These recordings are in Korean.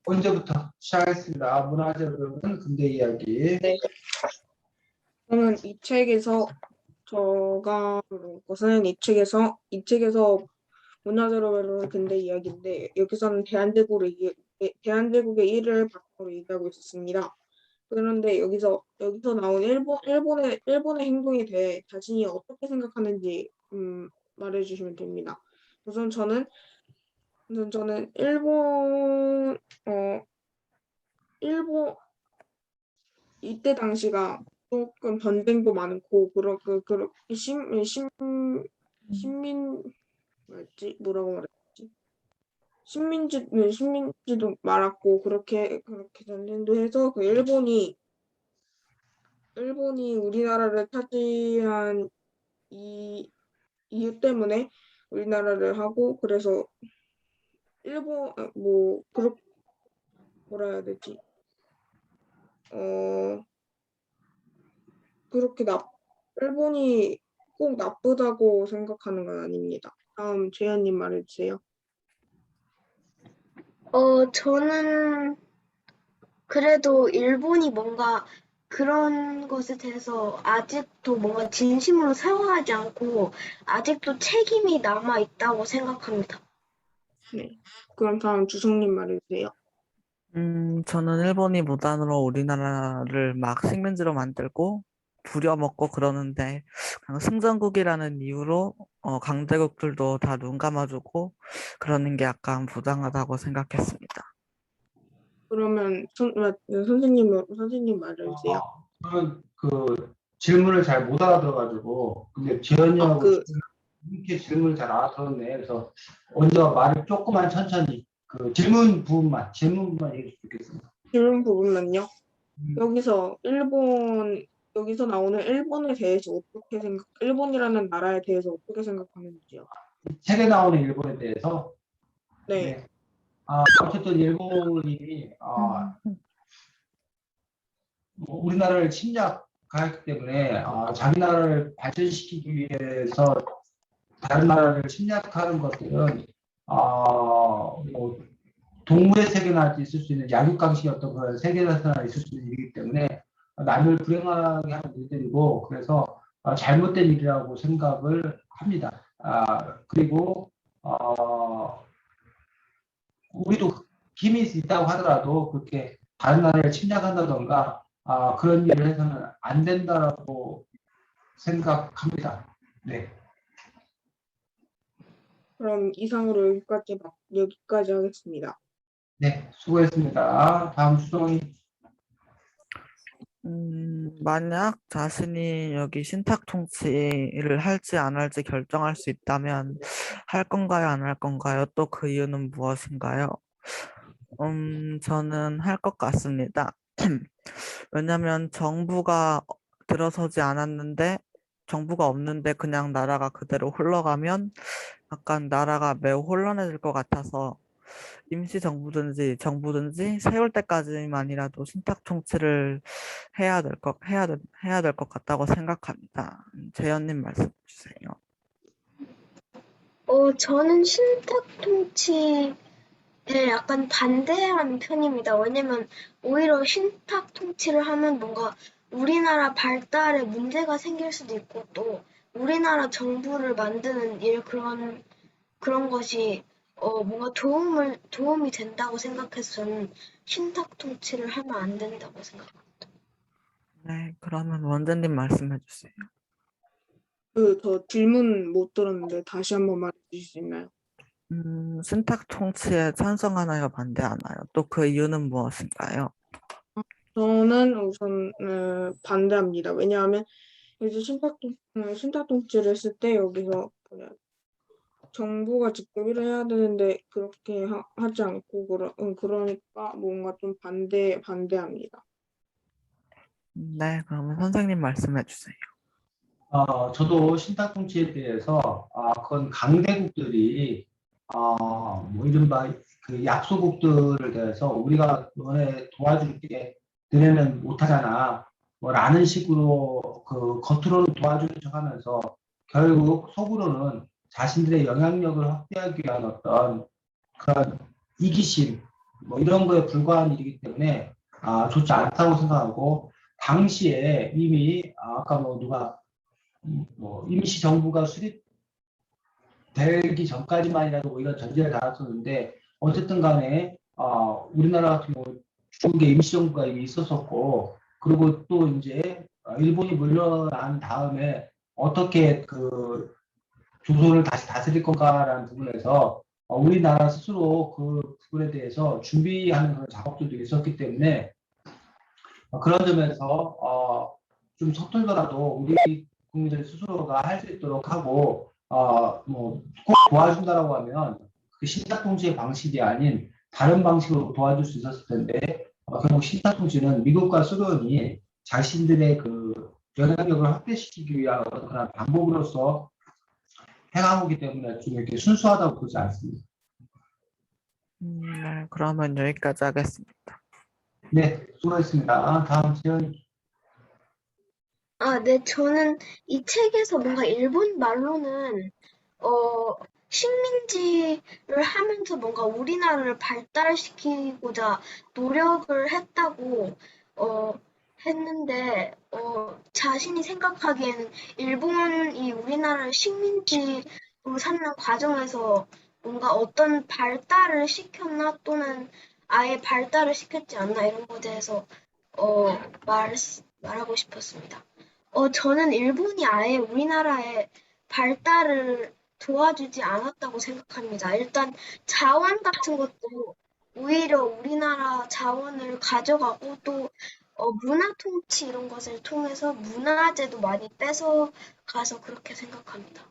언제부터 시작했습니다. 문화재로는 근대 이야기. 네. 저는 이 책에서 제가 본 것은 이 책에서 문화재로는 근대 이야기인데 여기서는 대한제국의 일을 바탕으로 얘기하고 있었습니다. 그런데 여기서 나온 일본의 행동에 대해 자신이 어떻게 생각하는지 말해주시면 됩니다. 우선 저는 일본 이때 당시가 조금 전쟁도 많고 신민 뭐라고 말했지? 식민지도 많았고 그렇게 전쟁도 해서 그 일본이 우리나라를 차지한 이 이유 때문에 우리나라를 하고 그래서 일본 뭐라 해야 되지? 그렇게 일본이 꼭 나쁘다고 생각하는 건 아닙니다. 다음 재현님 말해주세요. 저는 그래도 일본이 뭔가 그런 것에 대해서 아직도 뭔가 진심으로 사과하지 않고 아직도 책임이 남아 있다고 생각합니다. 네. 그럼 다음 주성님 말해주세요. 저는 일본이 무단으로 우리나라를 막 식민지로 만들고 부려먹고 그러는데 그냥 승전국이라는 이유로 강대국들도 다 눈 감아주고 그러는 게 약간 부당하다고 생각했습니다. 그러면 선생님 말해주세요. 저는 그 질문을 잘 못 알아들어가지고 근데 재현이하고 이렇게 질문을 잘 알아들었네. 그래서 먼저 말을 조금만 천천히 그 질문 부분만 얘기해 주겠습니다. 질문 부분은요. 여기서 나오는 일본에 대해서 일본이라는 나라에 대해서 어떻게 생각하는지요? 책에 나오는 일본에 대해서 네. 어쨌든 일본이 우리나라를 침략했기 때문에 자기 나라를 발전시키기 위해서 다른 나라를 침략하는 것들은 뭐 동물의 세계나 있을 수 있는 약육강식의 어떤 그런 세계에서나 있을 수 있는 일이기 때문에 남을 불행하게 하는 일들이고 그래서 잘못된 일이라고 생각을 합니다. 그리고 우리도 힘이 있다고 하더라도 그렇게 다른 나라를 침략한다던가 그런 일을 해서는 안 된다라고 생각합니다. 네. 그럼 이상으로 여기까지 하겠습니다. 네, 수고했습니다. 다음 수정이. 만약 자신이 여기 신탁 통치를 할지 안 할지 결정할 수 있다면 할 건가요, 안 할 건가요? 또 그 이유는 무엇인가요? 저는 할 것 같습니다. 왜냐면 정부가 들어서지 않았는데 정부가 없는데 그냥 나라가 그대로 흘러가면 약간 나라가 매우 혼란해질 것 같아서 임시정부든지 정부든지 세울 때까지만이라도 신탁 통치를 해야 될 것 같다고 생각합니다. 재현님 말씀 주세요. 저는 신탁 통치에 약간 반대하는 편입니다. 왜냐면 오히려 신탁 통치를 하면 뭔가 우리나라 발달에 문제가 생길 수도 있고 또 우리나라 정부를 만드는 그런 것이 뭔가 도움이 된다고 생각해서 저는 신탁 통치를 하면 안 된다고 생각합니다. 네, 그러면 원장님 말씀해 주세요. 저 질문 못 들었는데 다시 한번 말해 주실 수 있나요? 신탁 통치에 찬성하나요, 반대하나요? 또 그 이유는 무엇인가요? 저는 우선 반대합니다. 왜냐하면 이제 신탁 통치를 했을 때 여기서 정부가 직접 일을 해야 되는데 그렇게 하지 않고 그러니까 뭔가 좀 반대합니다. 네, 그러면 선생님 말씀해 주세요. 저도 신탁통치에 대해서 그건 강대국들이 뭐 이른바 그 약소국들을 대해서 우리가 너네 도와줄게 너네는 못하잖아 뭐 라는 식으로 그 겉으로는 도와주는 척하면서 결국 속으로는 자신들의 영향력을 확대하기 위한 어떤 그런 이기심 뭐 이런 거에 불과한 일이기 때문에 좋지 않다고 생각하고 당시에 이미 아까 뭐 누가 뭐 임시 정부가 수립되기 전까지만이라도 뭐 이런 전제를 달았었는데 어쨌든 간에 우리나라 같은 경우 중국에 임시 정부가 이미 있었었고 그리고 또 이제 일본이 물러난 다음에 어떻게 그 조선을 다시 다스릴 건가라는 부분에서 우리나라 스스로 그 부분에 대해서 준비하는 그런 작업들도 있었기 때문에 그런 점에서 좀 서툴더라도 우리 국민들 스스로가 할 수 있도록 하고 뭐 꼭 도와준다라고 하면 그 신탁통치의 방식이 아닌 다른 방식으로 도와줄 수 있었을 텐데 결국 신탁통치는 미국과 소련이 자신들의 그 영향력을 확대시키기 위한 어떤 그런 방법으로서 해간 거기 때문에 좀 이렇게 순수하다고 보지 않습니다. 네, 그러면 여기까지 하겠습니다. 네, 수고하셨습니다. 다음 지연이. 네, 저는 이 책에서 뭔가 일본 말로는, 식민지를 하면서 뭔가 우리나라를 발달시키고자 노력을 했다고, 했는데, 자신이 생각하기에는 일본이 우리나라를 식민지로 삼는 과정에서 뭔가 어떤 발달을 시켰나 또는 아예 발달을 시켰지 않나 이런 것에 대해서, 말하고 싶었습니다. 저는 일본이 아예 우리나라의 발달을 도와주지 않았다고 생각합니다. 일단 자원 같은 것도 오히려 우리나라 자원을 가져가고 또 문화 통치 이런 것을 통해서 문화재도 많이 뺏어 가서 그렇게 생각합니다.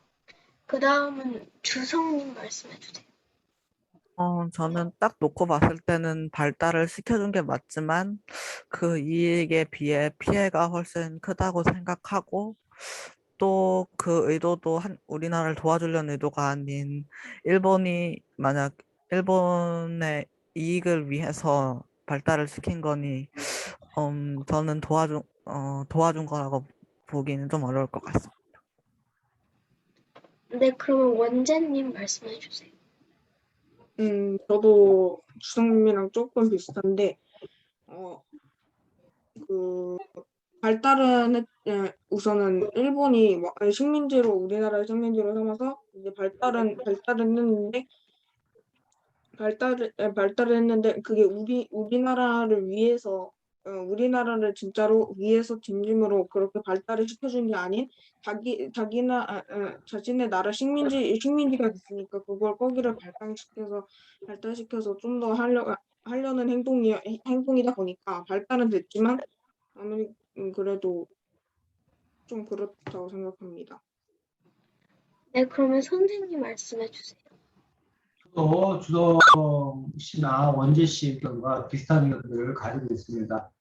그 다음은 주성님 말씀해 주세요. 저는 딱 놓고 봤을 때는 발달을 시켜준 게 맞지만 그 이익에 비해 피해가 훨씬 크다고 생각하고 또 그 의도도 우리나라를 도와주려는 의도가 아닌 일본이 만약 일본의 이익을 위해서 발달을 시킨 거니 저는 도와준 거라고 보기는 좀 어려울 것 같습니다. 네, 그러면 원재님 말씀해 주세요. 저도 주성님이랑 조금 비슷한데, 발달은 우선은 일본이 식민지로 우리나라를 식민지로 삼아서 이제 발달을 했는데 그게 우리나라를 위해서 우리나라를 진짜로 위해서 진심으로 그렇게 발달을 시켜준 게 아닌 자신의 나라 식민지가 됐으니까 그걸 거기를 발달시켜서 좀 더 하려는 행동이다 보니까 발달은 됐지만 아무리 그래도 좀 그렇다고 생각합니다. 네, 그러면 선생님 말씀해 주세요. 또 주성 씨나 원재 씨 의견과 비슷한 의견들을 가지고 있습니다.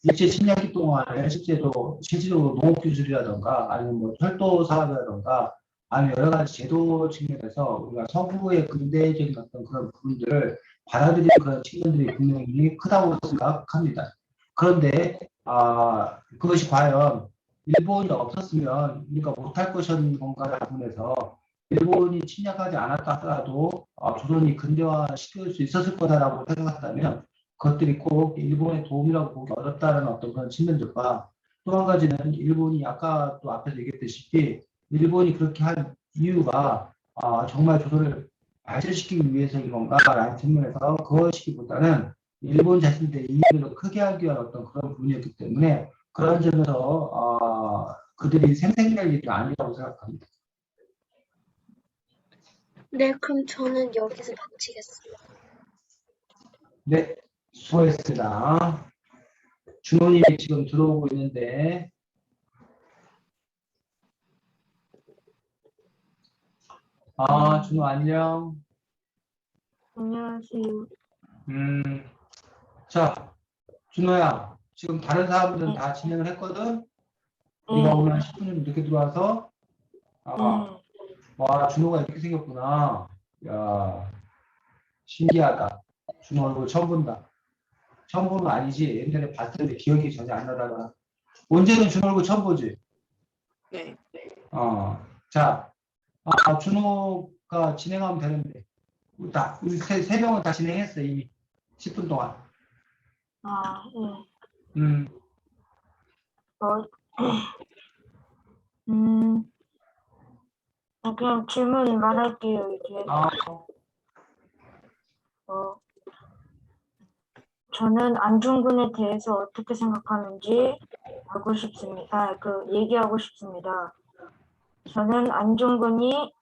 일제 침략기 동안에 실제로 농업 기술이라던가 아니면 뭐 철도 사업이라던가 아니면 여러 가지 제도 측면에서 우리가 서구의 근대적인 어떤 그런 부분들을 받아들이는 그런 측면들이 분명히 크다고 생각합니다. 그런데 그것이 과연 일본이 없었으면 우리가 못할 것이었는 건가를 부분에서 일본이 침략하지 않았다 하더라도 조선이 근대화 시킬 수 있었을 거다라고 생각한다면 그것들이 꼭 일본의 도움이라고 보기 어렵다는 어떤 그런 측면들과 또 한 가지는 일본이 아까 또 앞에서 얘기했다시피 일본이 그렇게 한 이유가 정말 조선을 발전시키기 위해서인 건가라는 측면에서 그것이기보다는 일본 자신들의 이익을 크게 하기 위한 어떤 그런 부분이었기 때문에 그런 점에서 그들이 생색낼 일이 아니라고 생각합니다. 네, 그럼 저는 여기서 마치겠습니다. 네, 수고했습니다. 준호님이 지금 들어오고 있는데, 준호 안녕. 안녕하세요. 자, 준호야, 지금 다른 사람들은 다 진행을 했거든? 네가 오늘 10분 좀 늦게 들어와서, 와, 준호가 이렇게 생겼구나. 야, 신기하다. 준호 얼굴 처음 본다. 처음 보는 거 아니지? 옛날에 봤을 때 기억이 전혀 안 나다가. 언제는 준호 얼굴 처음 보지? 네. 자, 준호가 진행하면 되는데. 우리 세 명은 다 진행했어, 이미. 10분 동안. 아, 예. 음, 그냥 질문 말할게요, 이제. 아, 저는 안중근에 대해서 어떻게 생각하는지 알고 싶습니다. 얘기하고 싶습니다. 저는 안중근이,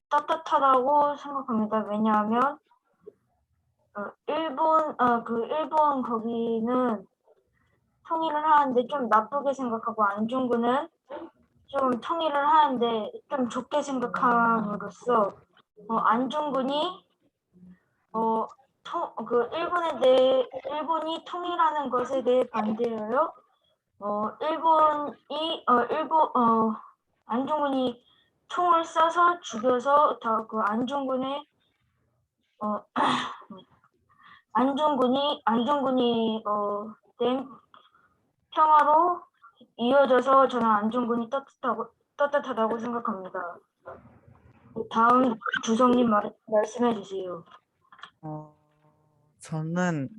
떳떳하다고 생각합니다. 왜냐하면, 일본 거기는 통일을 하는데 좀 나쁘게 생각하고 안중근은 좀 통일을 하는데 좀 좋게 생각함으로써 안중근이 일본이 통일하는 것에 대해 반대해요. 안중근이 총을 쏴서 죽여서 안중근의 된 평화로 이어져서 저는 안중근이 떳떳하다고 생각합니다. 다음 주성님 말씀해 주세요. 저는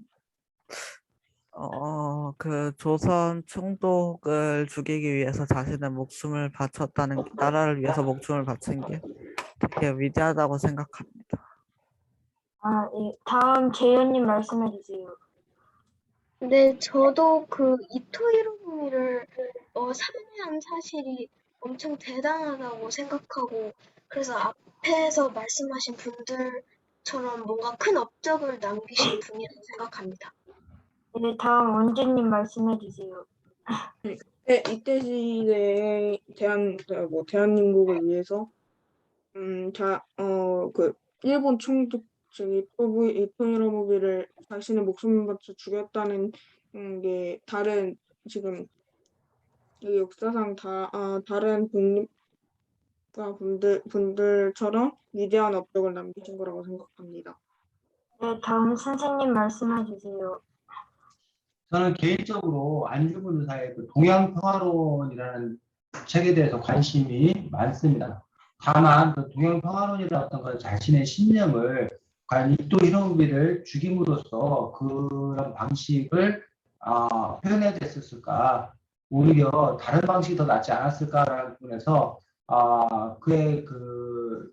그 조선 총독을 죽이기 위해서 자신의 목숨을 바쳤다는 나라를 위해서 목숨을 바친 게 되게 위대하다고 생각합니다. 예. 다음 재현님 말씀해 주세요. 네, 저도 그 이토 히로부미를 살해한 사실이 엄청 대단하다고 생각하고, 그래서 앞에서 말씀하신 분들처럼 뭔가 큰 업적을 남기신 분이라고 생각합니다. 네, 다음 원재님 말씀해 주세요. 네, 이때 시대에 대한민국을 위해서 일본 총독 즉 이토 히로부미를 자신의 목숨을 바쳐 죽였다는 게 다른 지금 이 역사상 다른 독립가 분들처럼 위대한 업적을 남기신 거라고 생각합니다. 네, 다음 선생님 말씀해 주세요. 저는 개인적으로 안중근 의사의 그 동양평화론이라는 책에 대해서 관심이 많습니다. 다만 그 동양평화론이라는 어떤 그 자신의 신념을 과연 이토 히로부미를 죽임으로써 그런 방식을 표현해야 됐을까? 오히려 다른 방식이 더 낫지 않았을까라는 부분에서 그의 그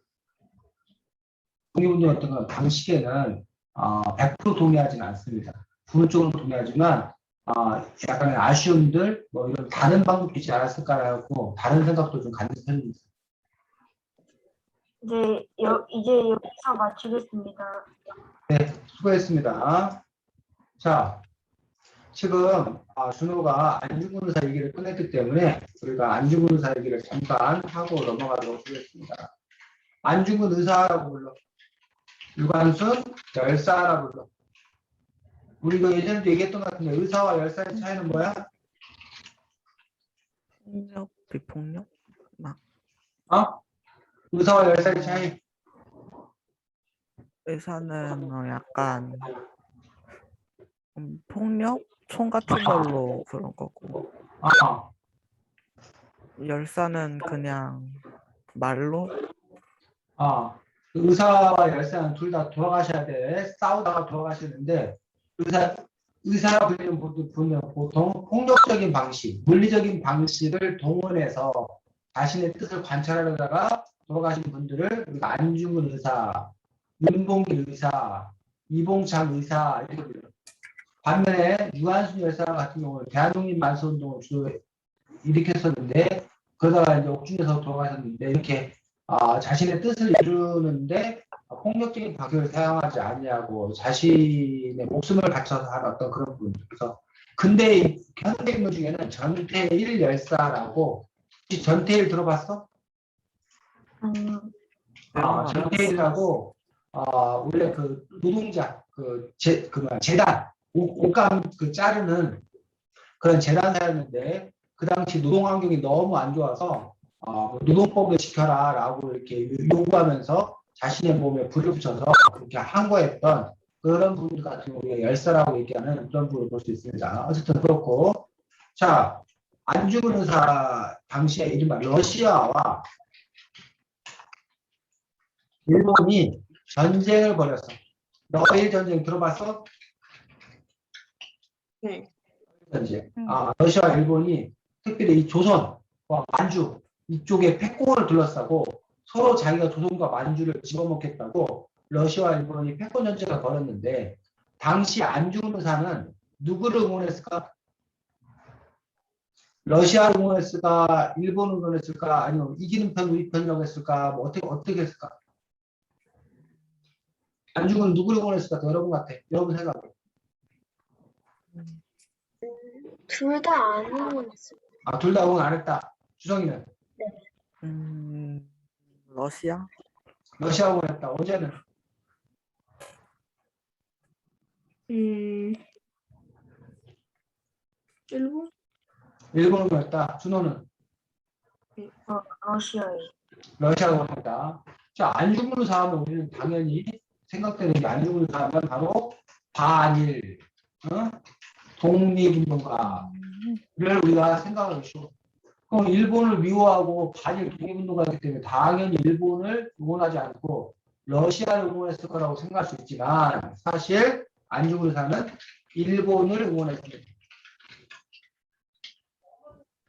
독립운동의 어떤 그 방식에는 100% 동의하지는 않습니다. 부분적으로 동의하지만 약간의 아쉬움들 뭐 이런 다른 방법이 있지 않았을까라고 다른 생각도 좀 갖는 편입니다. 이제 여기서 마치겠습니다. 네, 수고했습니다. 자, 지금 준호가 안중근 의사 얘기를 끝냈기 때문에 우리가 안중근 의사 얘기를 잠깐 하고 넘어가도록 하겠습니다. 안중근 의사라고 불러. 유관순 열사라고 불러. 우리가 예전에도 얘기했던 것 같은데 의사와 열사의 차이는 뭐야? 폭력, 비폭력? 의사와 열사의 차이. 의사는 약간 폭력? 총 같은 걸로 그런 거고 열사는 그냥 말로? 의사와 열사는 둘 다 돌아가셔야 돼. 싸우다가 돌아가시는데 의사라 불리는 분은 보통 폭력적인 방식, 물리적인 방식을 동원해서 자신의 뜻을 관철하려다가 돌아가신 분들을 우리가 안중근 의사, 윤봉길 의사, 이봉창 의사 이렇게 불러요. 반면에 유한순 열사 같은 경우는 대한독립 만세운동을 주로 일으켰었는데 그러다가 이제 옥중에서 돌아가셨는데 이렇게 자신의 뜻을 이루는데 폭력적인 방식을 사용하지 않냐고 자신의 목숨을 바쳐서 하는 어떤 그런 부분. 그래서 근데 현대 인물 중에는 전태일 열사라고 혹시 전태일 들어봤어? 전태일이라고 원래 그 노동자 재단 옷감 그 자르는 그런 재단사였는데 그 당시 노동 환경이 너무 안 좋아서 노동법을 지켜라라고 이렇게 요구하면서 자신의 몸에 불을 붙여서 그렇게 항거했던 그런 분들 같은 경우에 열사라고 얘기하는 그런 부분을 볼 수 있습니다. 어쨌든 그렇고 자 안중근 의사 당시에 이른바 러시아와 일본이 전쟁을 벌였어. 러일 전쟁 들어봤어? 네. 전쟁. 러시아와 일본이 특별히 이 조선과 만주 이쪽에 패권을 둘러싸고 서로 자기가 조선과 만주를 집어먹겠다고 러시아와 일본이 패권 전쟁을 벌였는데 당시 안중근 의사는 누구를 응원했을까? 러시아를 응원했을까? 일본을 응원했을까? 아니면 이기는 편, 우리 편이라고 했을까? 뭐 어떻게 했을까? 안중근은 누구를 응원했을까? 여러분 같아. 여러분 생각해. 둘 다 안 응원했어요. 둘 다 응원 안 했다. 주성이는 러시아? 러시아 응원했다. 어제는 일본? 일본 응원했다. 준호는 러시아에. 러시아 응원했다. 자, 안중근 의사하면 우리는 당연히 생각되는 게 안중근 의사하면 바로 반일, 독립운동가를 우리가 생각하기 쉬워. 그럼 일본을 미워하고 반일 독립운동가이기 때문에 당연히 일본을 응원하지 않고 러시아를 응원했을 거라고 생각할 수 있지만 사실 안중근 의사는 일본을 응원했습니다.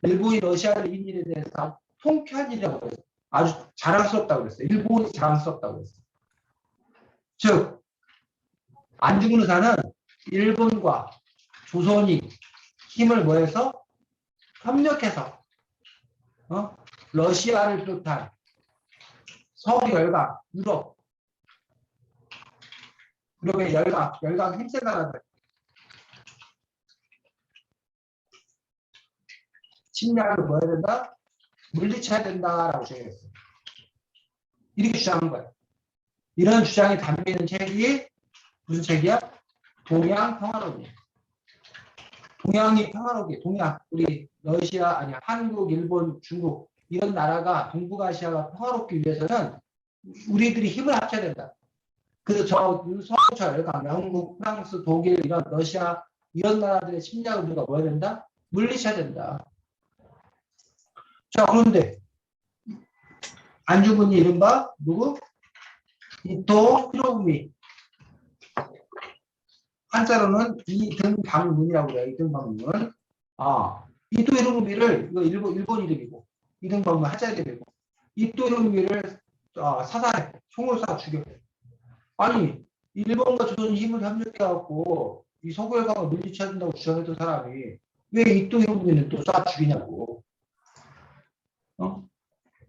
일본이 러시아를 이긴 일에 대해서 통쾌한 일이라고 그랬어요. 아주 자랑스럽다고 그랬어요. 일본이 자랑스럽다고 그랬어요. 즉 안중근 의사는 일본과 조선이 힘을 모여서 협력해서 러시아를 비롯한 서열강, 유럽의 열강 힘센 나라들 침략을 뭐 해야 된다? 물리쳐야 된다라고 주장했어요. 이렇게 주장한 거예요. 이런 주장이 담겨 있는 책이 무슨 책이야? 동양평화론이에요. 동양이 평화롭게, 우리 러시아, 아니 한국, 일본, 중국 이런 나라가 동북아시아가 평화롭기 위해서는 우리들이 힘을 합쳐야 된다. 그래서 서구차 열강, 영국, 프랑스, 독일, 이런 러시아 이런 나라들의 침략을 우리가 뭐 해야 된다? 물리쳐야 된다. 자, 그런데 안중근이 이른바 누구? 이토 히로부미. 한자로는 이등방문이라고 해요. 이등방문. 이토 히로부미를 이거 일본 이름이고 이등방문 한자 이름이고 이토 히로부미를 사살해. 총을 쏴 죽여. 아니 일본과 조선이 힘을 협력해갖고 이 서구열강을 물리쳐야 된다고 주장했던 사람이 왜 이토 히로부미는 또 쏴 죽이냐고.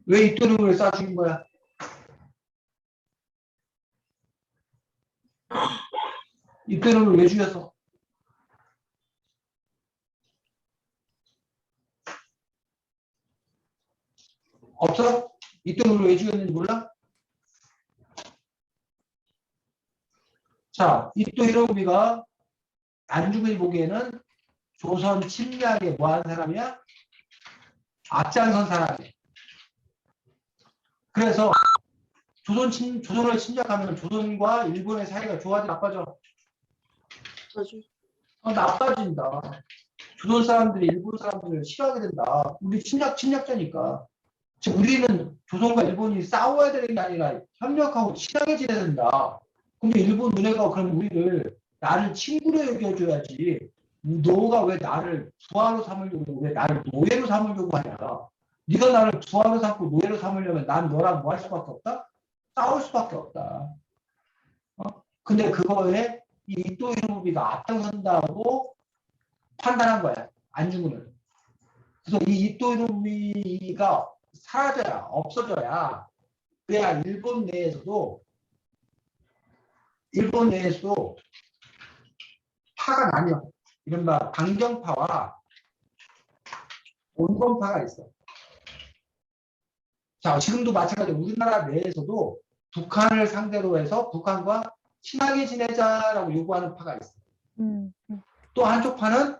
왜 이토 히로부미를 쏴 죽인 거야? 이토 히로부미를 왜 죽였어? 없어? 이토 히로부미를 왜 죽였는지 몰라? 자, 이토 히로부미가 안중근이 보기에는 조선 침략에 뭐한 사람이야? 앞장선 사람이야. 그래서 조선을 침략하면 조선과 일본의 사이가 좋아지 나빠져? 나빠진다. 조선 사람들이 일본 사람들을 싫어하게 된다. 우리 침략자니까. 즉 우리는 조선과 일본이 싸워야 되는 게 아니라 협력하고 친하게 지내야 된다. 근데 일본 너네가 그럼 나를 친구로 여겨줘야지. 너가 왜 나를 부하로 삼으려고 왜 나를 노예로 삼으려고 하냐. 네가 나를 부하로 삼고 노예로 삼으려면 난 너랑 뭐 할 수밖에 없다? 싸울 수밖에 없다. 근데 그거에 이 이토 히로부미가 앞장선다고 판단한 거야. 안중근은. 그래서 이 이토 히로부미가 사라져야, 없어져야 그래야 일본 내에서도 파가 나뉘어. 이른바 강경파와 온건파가 있어. 자, 지금도 마찬가지로 우리나라 내에서도 북한을 상대로 해서 북한과 친하게 지내자라고 요구하는 파가 있어. 또 한쪽 파는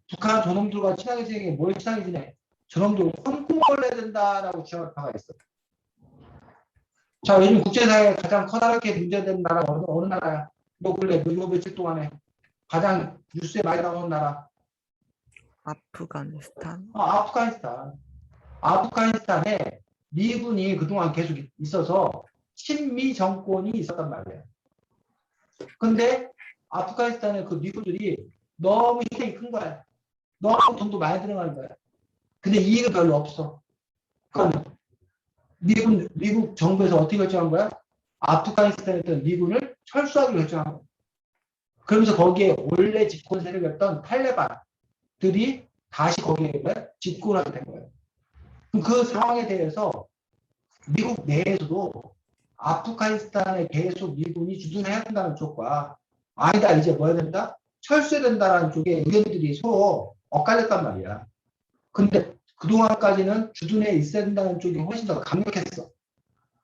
북한 저놈들과 친하게 지내게 뭘 친하게 지내? 저놈들 콩콩벌레야 된다라고 주장하는 파가 있어. 자, 요즘 국제사회에 가장 커다랗게 문제된 나라가 어느 나라야? 너 며칠 동안에 가장 뉴스에 많이 나오는 나라? 아프가니스탄. 아프가니스탄에 미군이 그동안 계속 있어서 친미 정권이 있었단 말이에요. 근데 아프가니스탄의 그 미군들이 너무 힘이 큰 거야. 너무 돈도 많이 들어가는 거야. 근데 이익은 별로 없어. 그럼 미국 정부에서 어떻게 결정한 거야? 아프가니스탄에 있던 미군을 철수하기로 결정한 거야. 그러면서 거기에 원래 집권 세력이었던 탈레반들이 다시 거기에 집권을 하게 된 거예요. 그 상황에 대해서 미국 내에서도 아프가니스탄에 계속 미군이 주둔해야 된다는 쪽과 아니다 이제 뭐 해야 된다? 철수해야 된다는 쪽의 의견들이 서로 엇갈렸단 말이야. 근데 그동안까지는 주둔해 있어야 된다는 쪽이 훨씬 더 강력했어.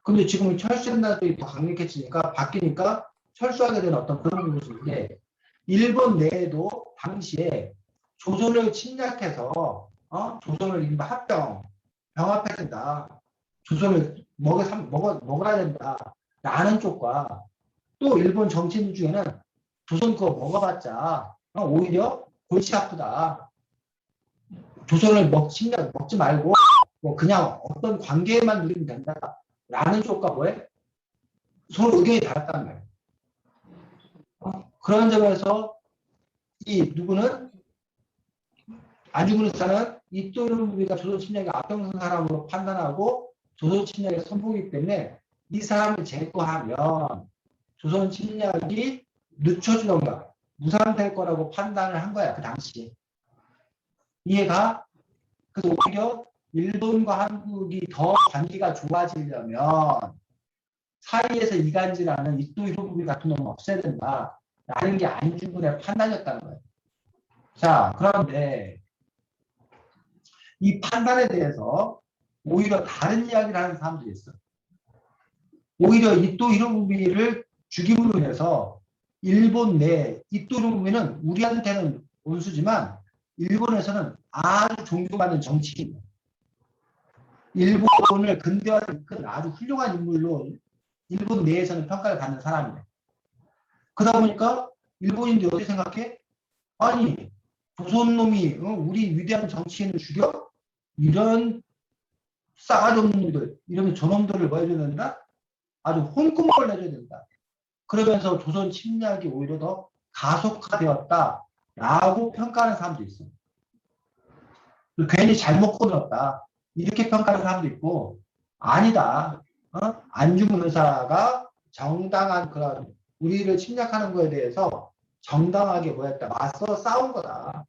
근데 지금은 철수해야 된다는 쪽이 더 강력해지니까 바뀌니까 철수하게 되는 어떤 그런 모습인데 일본 내에도 당시에 조선을 침략해서 조선을 인바 병합해야 된다. 조선을 먹어야 된다. 라는 쪽과 또 일본 정치인 중에는 조선 그거 먹어봤자 오히려 골치 아프다. 조선을 먹지 말고 뭐 그냥 어떤 관계에만 누리면 된다. 라는 쪽과 뭐에 서로 의견이 달랐단 말이에요. 그런 점에서 이 누구는 안중근 의사는 이토루비가 조선 침략의 앞장선 사람으로 판단하고 조선 침략의 선봉이기 때문에 이 사람을 제거하면 조선 침략이 늦춰지던가 무산될 거라고 판단을 한 거야 그 당시에. 이해가? 그래서 오히려 일본과 한국이 더 관계가 좋아지려면 사이에서 이간질하는 이토 히로부미 같은 놈은 없애야 된다라는 게 안중근의 판단이었다는 거예요. 자, 그런데 이 판단에 대해서 오히려 다른 이야기를 하는 사람들이 있어요. 오히려 이토 히로부미를 죽임으로 인해서 일본 내 이토 히로부미는 우리한테는 원수지만 일본에서는 아주 존경받는 정치인이에요. 일본을 근대화를 이끈 아주 훌륭한 인물로 일본 내에서는 평가를 받는 사람이에요. 그러다 보니까 일본인들이 어떻게 생각해? 아니 조선 놈이 우리 위대한 정치인을 죽여? 이런 싸가지 없는 놈들 이러면 저놈들을 뭐 해줘야 된다? 아주 홍구멍을 내줘야 된다. 그러면서 조선 침략이 오히려 더 가속화되었다라고 평가하는 사람도 있어요. 괜히 잘못 끊었다. 이렇게 평가하는 사람도 있고 아니다. 안중근 의사가 정당한 그런 우리를 침략하는 거에 대해서 정당하게 뭐였다. 맞서 싸운 거다.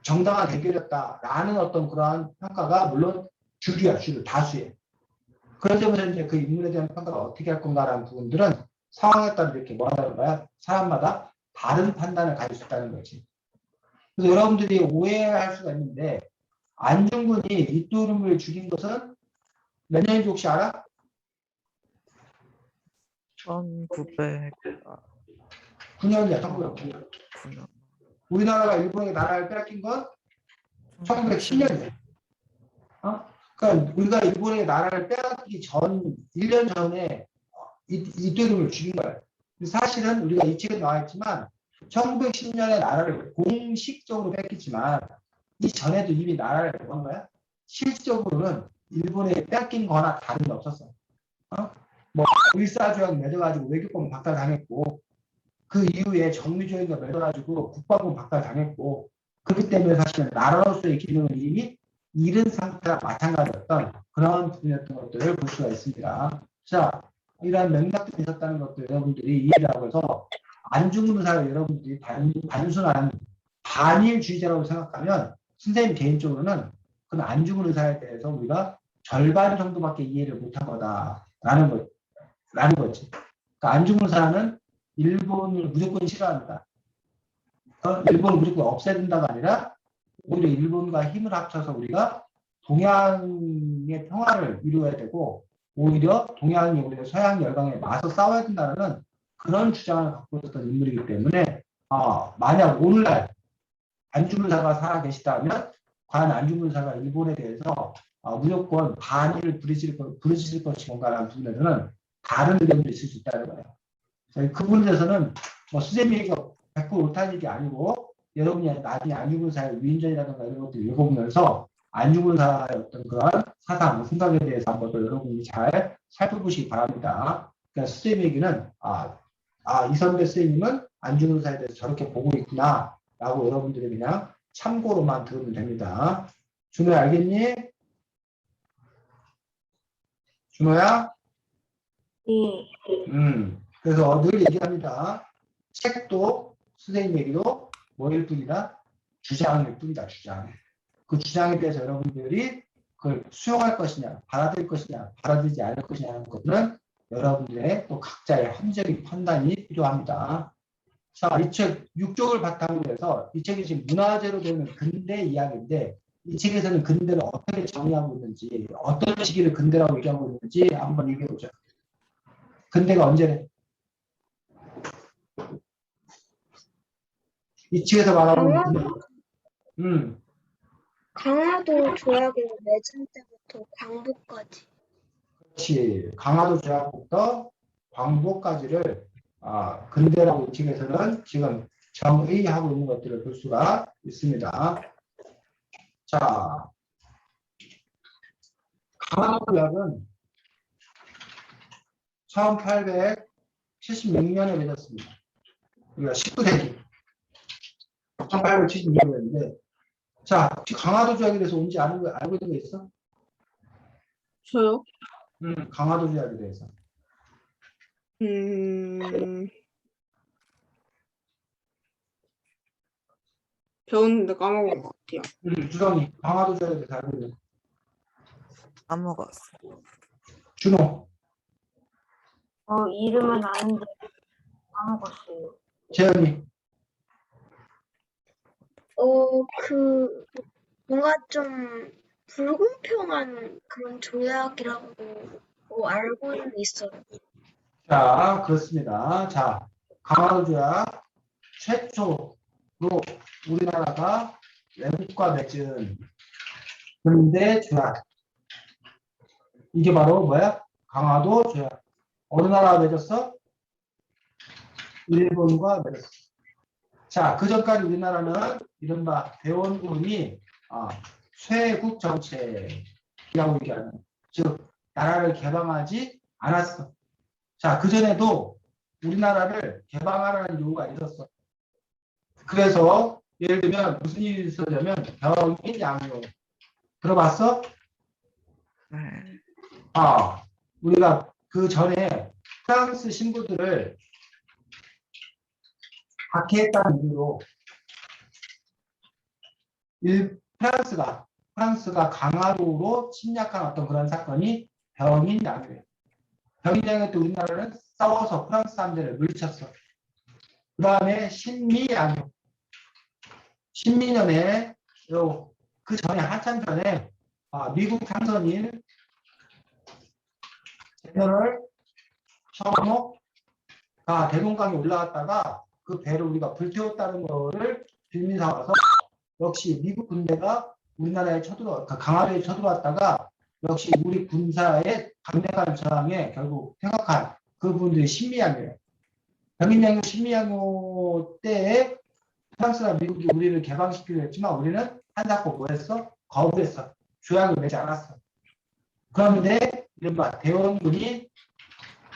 정당한 대결이었다라는 어떤 그러한 평가가 물론 주류야, 주류, 다수예요. 그런 점에서 이제 그 인물에 대한 평가를 어떻게 할 건가라는 부분들은 상황에 따라 이렇게 뭐 하는 거야? 사람마다 다른 판단을 가질 수 있다는 거지. 그래서 여러분들이 오해할 수가 있는데 안중근이 이토루를 죽인 것은 몇 년인지 혹시 알아? 1909년. 9년이야, 1909년. 우리나라가 일본에게 나라를 빼앗긴 건 1910년이야. 그러니까 우리가 일본에게 나라를 빼앗기 전 1년 전에 이토루를 죽인 거야. 사실은 우리가 이 책에 나와 있지만 1910년에 나라를 공식적으로 뺏겼지만 이 전에도 이미 나라를 뺏은 거야. 실질적으로는 일본에 뺏긴 거나 다른 게 없었어. 뭐 일사조약 맺어가지고 외교권 박탈당했고 그 이후에 정리조약이 맺어가지고 국방권 박탈당했고 그렇기 때문에 사실은 나라로서의 기능을 이미 잃은 상태와 마찬가지였던 그런 부분이었던 것들을 볼 수가 있습니다. 자, 이러한 맥락들이 있었다는 것들 여러분들이 이해를 하고 해서 안중근 의사를 여러분들이 단순한 반일주의자라고 생각하면 선생님 개인적으로는 그 안중근 의사에 대해서 우리가 절반 정도밖에 이해를 못한 거다라는 거지. 그러니까 안중근 의사는 일본을 무조건 싫어한다. 일본을 무조건 없애야 된다가 아니라 오히려 일본과 힘을 합쳐서 우리가 동양의 평화를 이루어야 되고 오히려 동양이 오히려 서양 열강에 맞서 싸워야 된다는 그런 주장을 갖고 있었던 인물이기 때문에 만약 오늘날 안중근 의사가 살아계시다면 과연 안중근 의사가 일본에 대해서 무조건 반일을 부르짖을 것인가라는 부분에서는 다른 의견도 있을 수 있다는 거예요. 그 부분에 대해서는 선생님이 100% 옳다는 얘기 아니고 여러분이 나중에 안중근 의사의 위인전이라든가 이런 것들 읽어보면서 안중근사의 어떤 그런 사상, 생각에 대해서 한번 더 여러분이 잘 살펴보시기 바랍니다. 그러니까 선생님 얘기는 이선배 선생님은 안중근사에 대해서 저렇게 보고 있구나 라고 여러분들이 그냥 참고로만 들으면 됩니다. 준호야 알겠니? 준호야? 네. 그래서 늘 얘기합니다. 책도 선생님 얘기도 뭐일 뿐이다? 주장일 뿐이다. 주장. 그 주장에 대해서 여러분들이 그걸 수용할 것이냐, 받아들일 것이냐, 받아들이지 않을 것이냐 하는 것은 여러분들의 또 각자의 합리적인 판단이 필요합니다. 자, 이 책 6쪽을 바탕으로 해서 이 책이 지금 문화재로 되는 근대 이야기인데 이 책에서는 근대를 어떻게 정의하고 있는지 어떤 시기를 근대라고 얘기하고 있는지 한번 얘기해 보죠. 근대가 언제래? 이 책에서 말하고 있는 강화도 조약을 맺은 때부터 광복까지. 그렇지. 강화도 조약부터 광복까지를 근대라고 이 책에서는 지금 정의하고 있는 것들을 볼 수가 있습니다. 자, 강화도 조약은 1876년에 맺었습니다. 우리가 19세기 1876년인데 자, 혹시 강화도 조약에 대해서 뭔지 알고 있는 거 있어? 저요? 강화도 조약에 대해서. 배웠는데 까먹은 것 같아요. 주성이 강화도 조약에 대해서 알고 있는 거. 까먹었어. 준호, 이름은 아는데 까먹었어요. 재현이. 뭔가 좀 불공평한 그런 조약이라고 알고는 있어요. 자, 그렇습니다. 자, 강화도 조약 최초로 우리나라가 외국과 맺은 근대 조약. 이게 바로 뭐야? 강화도 조약. 어느 나라가 맺었어? 일본과 맺었어. 자, 그 전까지 우리나라는 이른바 대원군이 쇄국 정책이라고 얘기하는, 즉 나라를 개방하지 않았어. 자, 그 전에도 우리나라를 개방하라는 요구가 있었어. 그래서 예를 들면 무슨 일이 있었냐면 병인 양요. 들어봤어? 네. 우리가 그 전에 프랑스 신부들을 박해했다는 이유로 프랑스가 강화도로 침략한 어떤 그런 사건이 병인 양요예요. 병인 양요 때 우리나라는 싸워서 프랑스 사람들을 물리쳤어. 그 다음에 신미양요. 신미년에 그 전에 한참 전에 미국 참선인 제너럴 셔머가 대동강에 올라갔다가 그 배를 우리가 불태웠다는 거를 빌미 삼아서 역시 미국 군대가 우리나라에 강화도에 쳐들어왔다가 역시 우리 군사의 강력한 저항에 결국 퇴각한 그분들이 신미양요예요. 병인양요, 신미양요 때에 프랑스나 미국이 우리를 개방시키려 했지만 우리는 한사코 뭐 했어? 거부했어. 조약을 맺지 않았어. 그런데 이른바 대원군이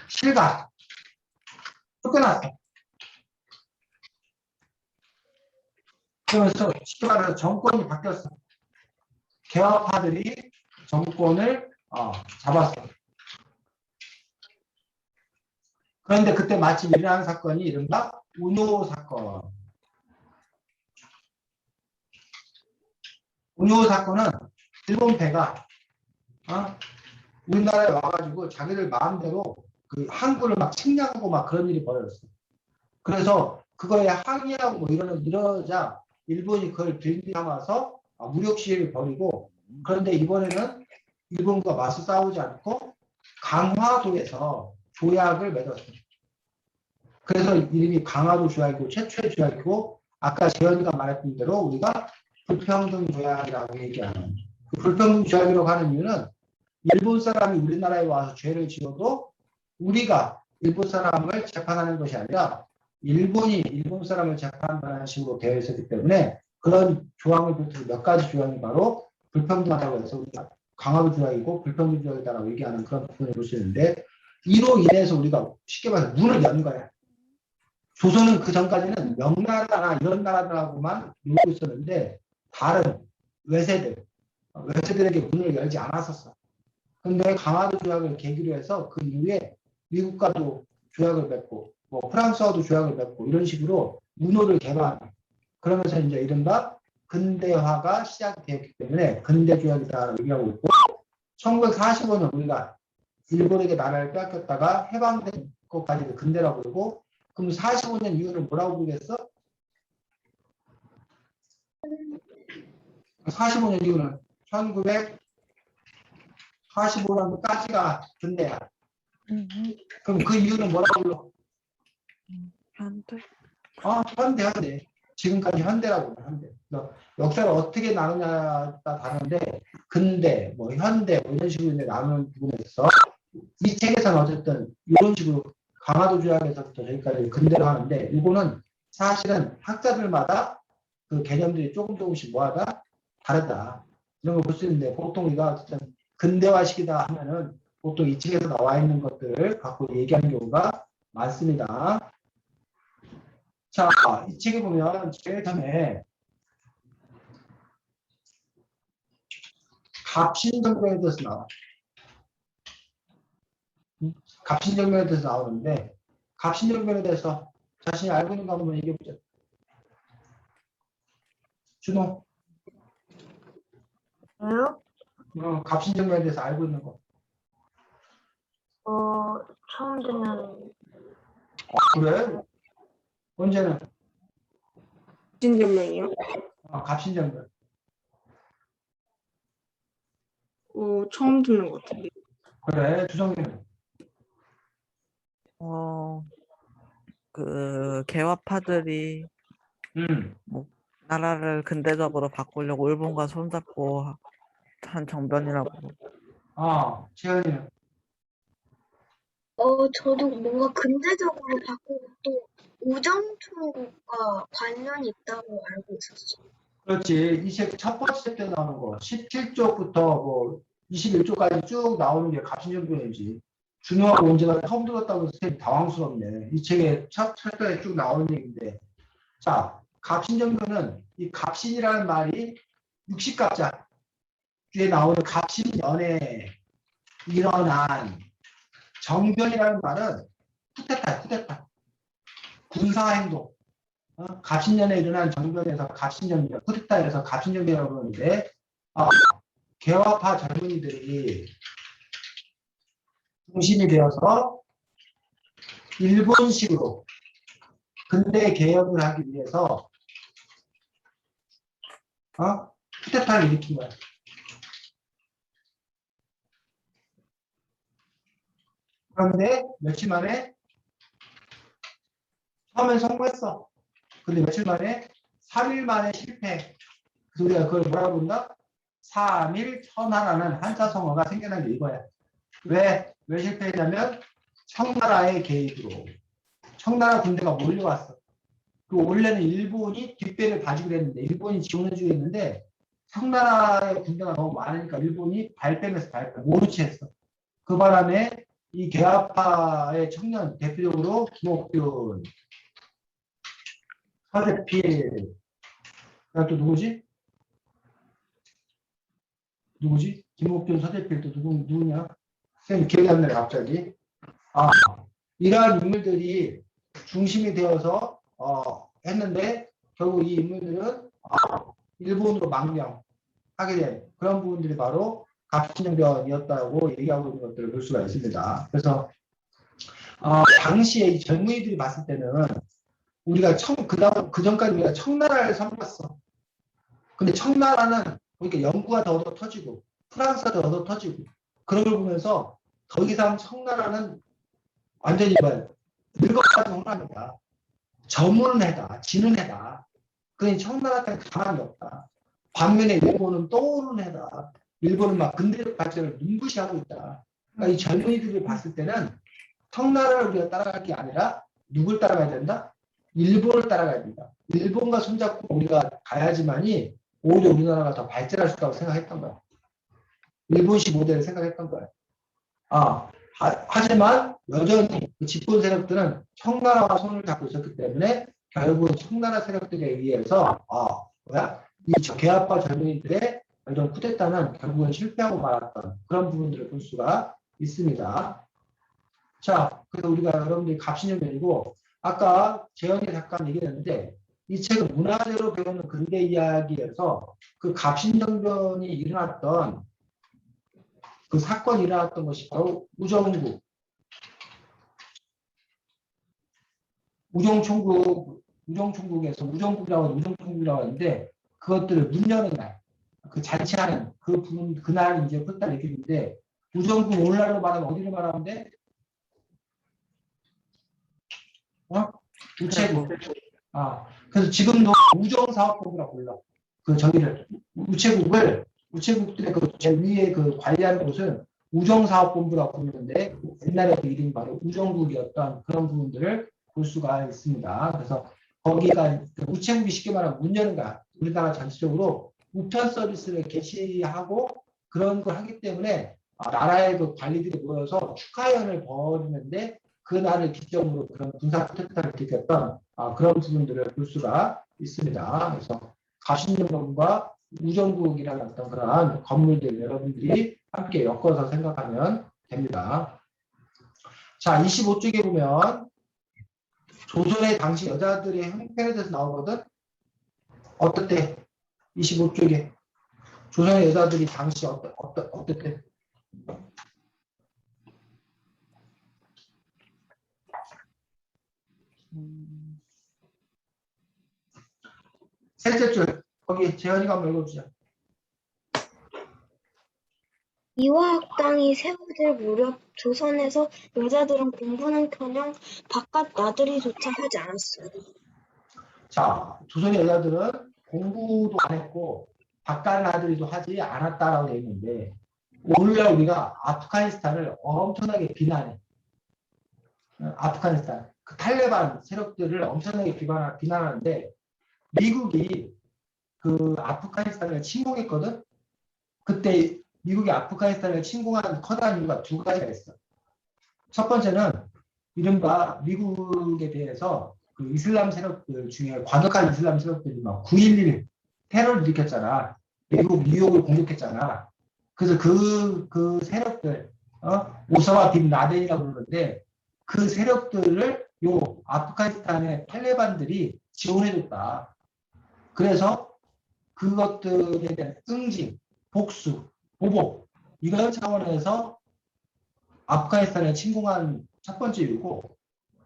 실각 쫓겨났어. 그러면서 쉽게 말해서 정권이 바뀌었어. 개화파들이 정권을 잡았어. 그런데 그때 마침 일어난 사건이 이른바 운요 사건. 운요 사건은 일본 배가 우리나라에 와가지고 자기들 마음대로 그 항구를 막 침략하고 막 그런 일이 벌어졌어. 그래서 그거에 항의하고 뭐 이러자 일본이 그걸 빌미 삼아서 무력 시위를 벌이고, 그런데 이번에는 일본과 맞서 싸우지 않고 강화도에서 조약을 맺었어. 그래서 이름이 강화도 조약이고 최초의 조약이고, 아까 재현이가 말했던 대로 우리가 불평등 조약이라고 얘기하는, 그 불평등 조약이라고 하는 이유는 일본 사람이 우리나라에 와서 죄를 지어도 우리가 일본 사람을 재판하는 것이 아니라 일본이 일본 사람을 재판하는 식으로 되어 있었기 때문에 그런 조항을 비롯해서 몇 가지 조항이 바로 불평등하다고 해서 우리가 강화도 조약이고 불평등 조약이다라고 얘기하는 그런 부분을 볼 수 있는데 이로 인해서 우리가 쉽게 말해서 문을 연 거야. 조선은 그 전까지는 명나라나 이런 나라들하고만 놀고 있었는데 다른 외세들에게 문을 열지 않았었어. 근데 강화도 조약을 계기로 해서 그 이후에 미국과도 조약을 맺고 뭐 프랑스와도 조약을 맺고 이런 식으로 문호를 개방. 그러면서 이제 이른바 근대화가 시작되었기 때문에 근대 조약이다라고 얘기하고 있고 1945년 우리가 일본에게 나라를 빼앗겼다가 해방된 것까지도 근대라고 그러고 그럼 45년 이후는 뭐라고 부르겠어? 45년 이후는 1945년까지가 근대야. 그럼 그 이유는 뭐라고 불러? 현대? 현대. 지금까지 현대라고 불러, 현대. 역사를 어떻게 나누냐에 따라 다른데, 근대, 뭐 현대, 뭐 이런 식으로 이제 나누는 부분에서 이 책에서는 어쨌든 이런 식으로 강화도 조약에서부터 저기까지 근대로 하는데, 이거는 사실은 학자들마다 그 개념들이 조금씩 뭐하다? 다르다. 이런 걸 볼 수 있는데, 보통 우리가 어쨌든 근대화식이다 하면은 보통 이 책에서 나와 있는 것들을 갖고 얘기하는 경우가 많습니다. 자, 이 책에 보면 제일 처음에 갑신정변에 대해서 나와. 갑신정변에 대해서 나오는데 갑신정변에 대해서 자신이 알고 있는 거 한번 얘기해보자. 준호. 왜요? 갑신정변에 대해서 알고 있는 거. 처음 듣는 그래? 언제는? 진전명이요? 갑신정변. 처음 듣는 것 같은데. 그래, 주성님. 그 개화파들이 뭐 나라를 근대적으로 바꾸려고 일본과 손잡고 한 정변이라고. 채연이는. 저도 뭔가 근대적으로 바꾸고 또 우정총국과 관련이 있다고 알고 있었어요. 그렇지. 이 책 첫 번째 때 나오는 거. 17쪽부터 뭐 21쪽까지 쭉 나오는 게 갑신정변이지. 준호하고 언제가 처음 들었다고 해서 되게 당황스럽네. 이 책에 첫 편에 쭉 나오는 얘기인데. 자, 갑신정변은 이 갑신이라는 말이 60갑자 뒤에 나오는 갑신년에 일어난 정변이라는 말은 쿠데타. 군사행동. 갑신년에 일어난 정변에서 갑신정변, 쿠데타에서 갑신정변이라고 그러는데 개화파 젊은이들이 중심이 되어서 일본식으로 근대 개혁을 하기 위해서 쿠데타를 일으킨 거야. 그런데 며칠 만에 처음엔 성공했어. 근데 며칠 만에 3일 만에 실패. 그래서 우리가 그걸 뭐라고 부른다? 3일 천하라는 한자성어가 생겨난 게 이거야. 왜 실패했냐면 청나라의 개입으로. 청나라 군대가 몰려왔어. 그 원래는 일본이 뒷배를 봐주기로 했는데 일본이 지원해주고 했는데 청나라의 군대가 너무 많으니까 일본이 발뺌해서 모르치 했어. 그 바람에 이 개화파의 청년 대표적으로 김옥균, 서대필, 또 누구지? 김옥균, 서대필 또 누구냐? 선생님 기억이 안 나요 갑자기. 이러한 인물들이 중심이 되어서 했는데 결국 이 인물들은 일본으로 망명하게 된 그런 부분들이 바로 갑신정변이었다고 얘기하고 있는 것들을 볼 수가 있습니다. 그래서 당시에 이 젊은이들이 봤을 때는 우리가 그 전까지 우리가 청나라를 섬겼어. 근데 청나라는 그러니까 영구가 더 얻어 터지고 프랑스가 더 얻어 터지고 그런 걸 보면서 더 이상 청나라는 완전히 늙어가지고 홍합니다. 저무는 해다, 지는 해다. 그러니 청나라한테는 가망이 없다. 반면에 일본은 떠오르는 해다. 일본은 막 근대적 발전을 눈부시하고 있다. 그러니까 이 젊은이들이 봤을 때는 청나라를 우리가 따라갈 게 아니라 누굴 따라가야 된다? 일본을 따라가야 된다. 일본과 손잡고 우리가 가야지만이 오히려 우리나라가 더 발전할 수 있다고 생각했던 거야. 일본식 모델을 생각했던 거야. 하지만 여전히 그 집권 세력들은 청나라와 손을 잡고 있었기 때문에 결국은 청나라 세력들에 의해서 이 개화파 젊은이들의 이런 쿠데타는 결국은 실패하고 말았던 그런 부분들을 볼 수가 있습니다. 자, 그래서 우리가 여러분들이 갑신정변이고 아까 재현이 잠깐 얘기했는데 이 책은 문화재로 배우는 근대 이야기에서 그 갑신정변이 일어났던 그 사건이 일어났던 것이 바로 우정총국에서 우정총국이라고 하는데 그것들을 문 여는 날, 그 잔치하는 그날 이제 끝날 얘기인데 우정국 오늘날로 말하면 어디를 말하는데? 우체국. 그래서 지금도 우정사업본부라고 불러. 그 저기를 우체국들의 그 위에 그 관리하는 곳은 우정사업본부라고 부르는데 옛날에 그 이름이 바로 우정국이었던 그런 부분들을 볼 수가 있습니다. 그래서 거기가 우체국이 쉽게 말하면 문 여는 거야. 우리나라 전체적으로 우편 서비스를 개시하고 그런 걸 하기 때문에 나라의 그 관리들이 모여서 축하연을 벌이는데 그날을 기점으로 그런 군사 쿠데타를 일으켰던 그런 부분들을 볼 수가 있습니다. 그래서 갑신정변과 우정국이라는 어떤 그러한 건물들 여러분들이 함께 엮어서 생각하면 됩니다. 자, 25쪽에 보면 조선의 당시 여자들의 형편에 대해서 나오거든. 어떻대? 25쪽에 조선의 여자들이 당시 어떻대? 셋째 줄 거기 재현이가 한번 읽어주자. 이화학당이 세워질 무렵 조선에서 여자들은 공부는커녕 바깥 나들이조차 하지 않았어요. 자, 조선의 여자들은 공부도 안 했고 바깥 나들이도 하지 않았다라고 되어 있는데 오늘날 우리가 아프가니스탄을 엄청나게 비난해. 아프가니스탄 그 탈레반 세력들을 엄청나게 비난하는데 미국이 그 아프가니스탄을 침공했거든. 그때 미국이 아프가니스탄을 침공한 커다란 이유가 두 가지가 있어. 첫 번째는 이른바 미국에 대해서 그 이슬람 세력들 중에 과격한 이슬람 세력들이 막 9.11 테러를 일으켰잖아. 미국 뉴욕을 공격했잖아. 그래서 그 세력들, 오사마 빈 라덴이라고 부르는데 그 세력들을 요 아프가니스탄의 탈레반들이 지원해줬다. 그래서 그것들에 대한 응징, 복수, 보복 이런 차원에서 아프가니스탄을 침공한 첫 번째 이유고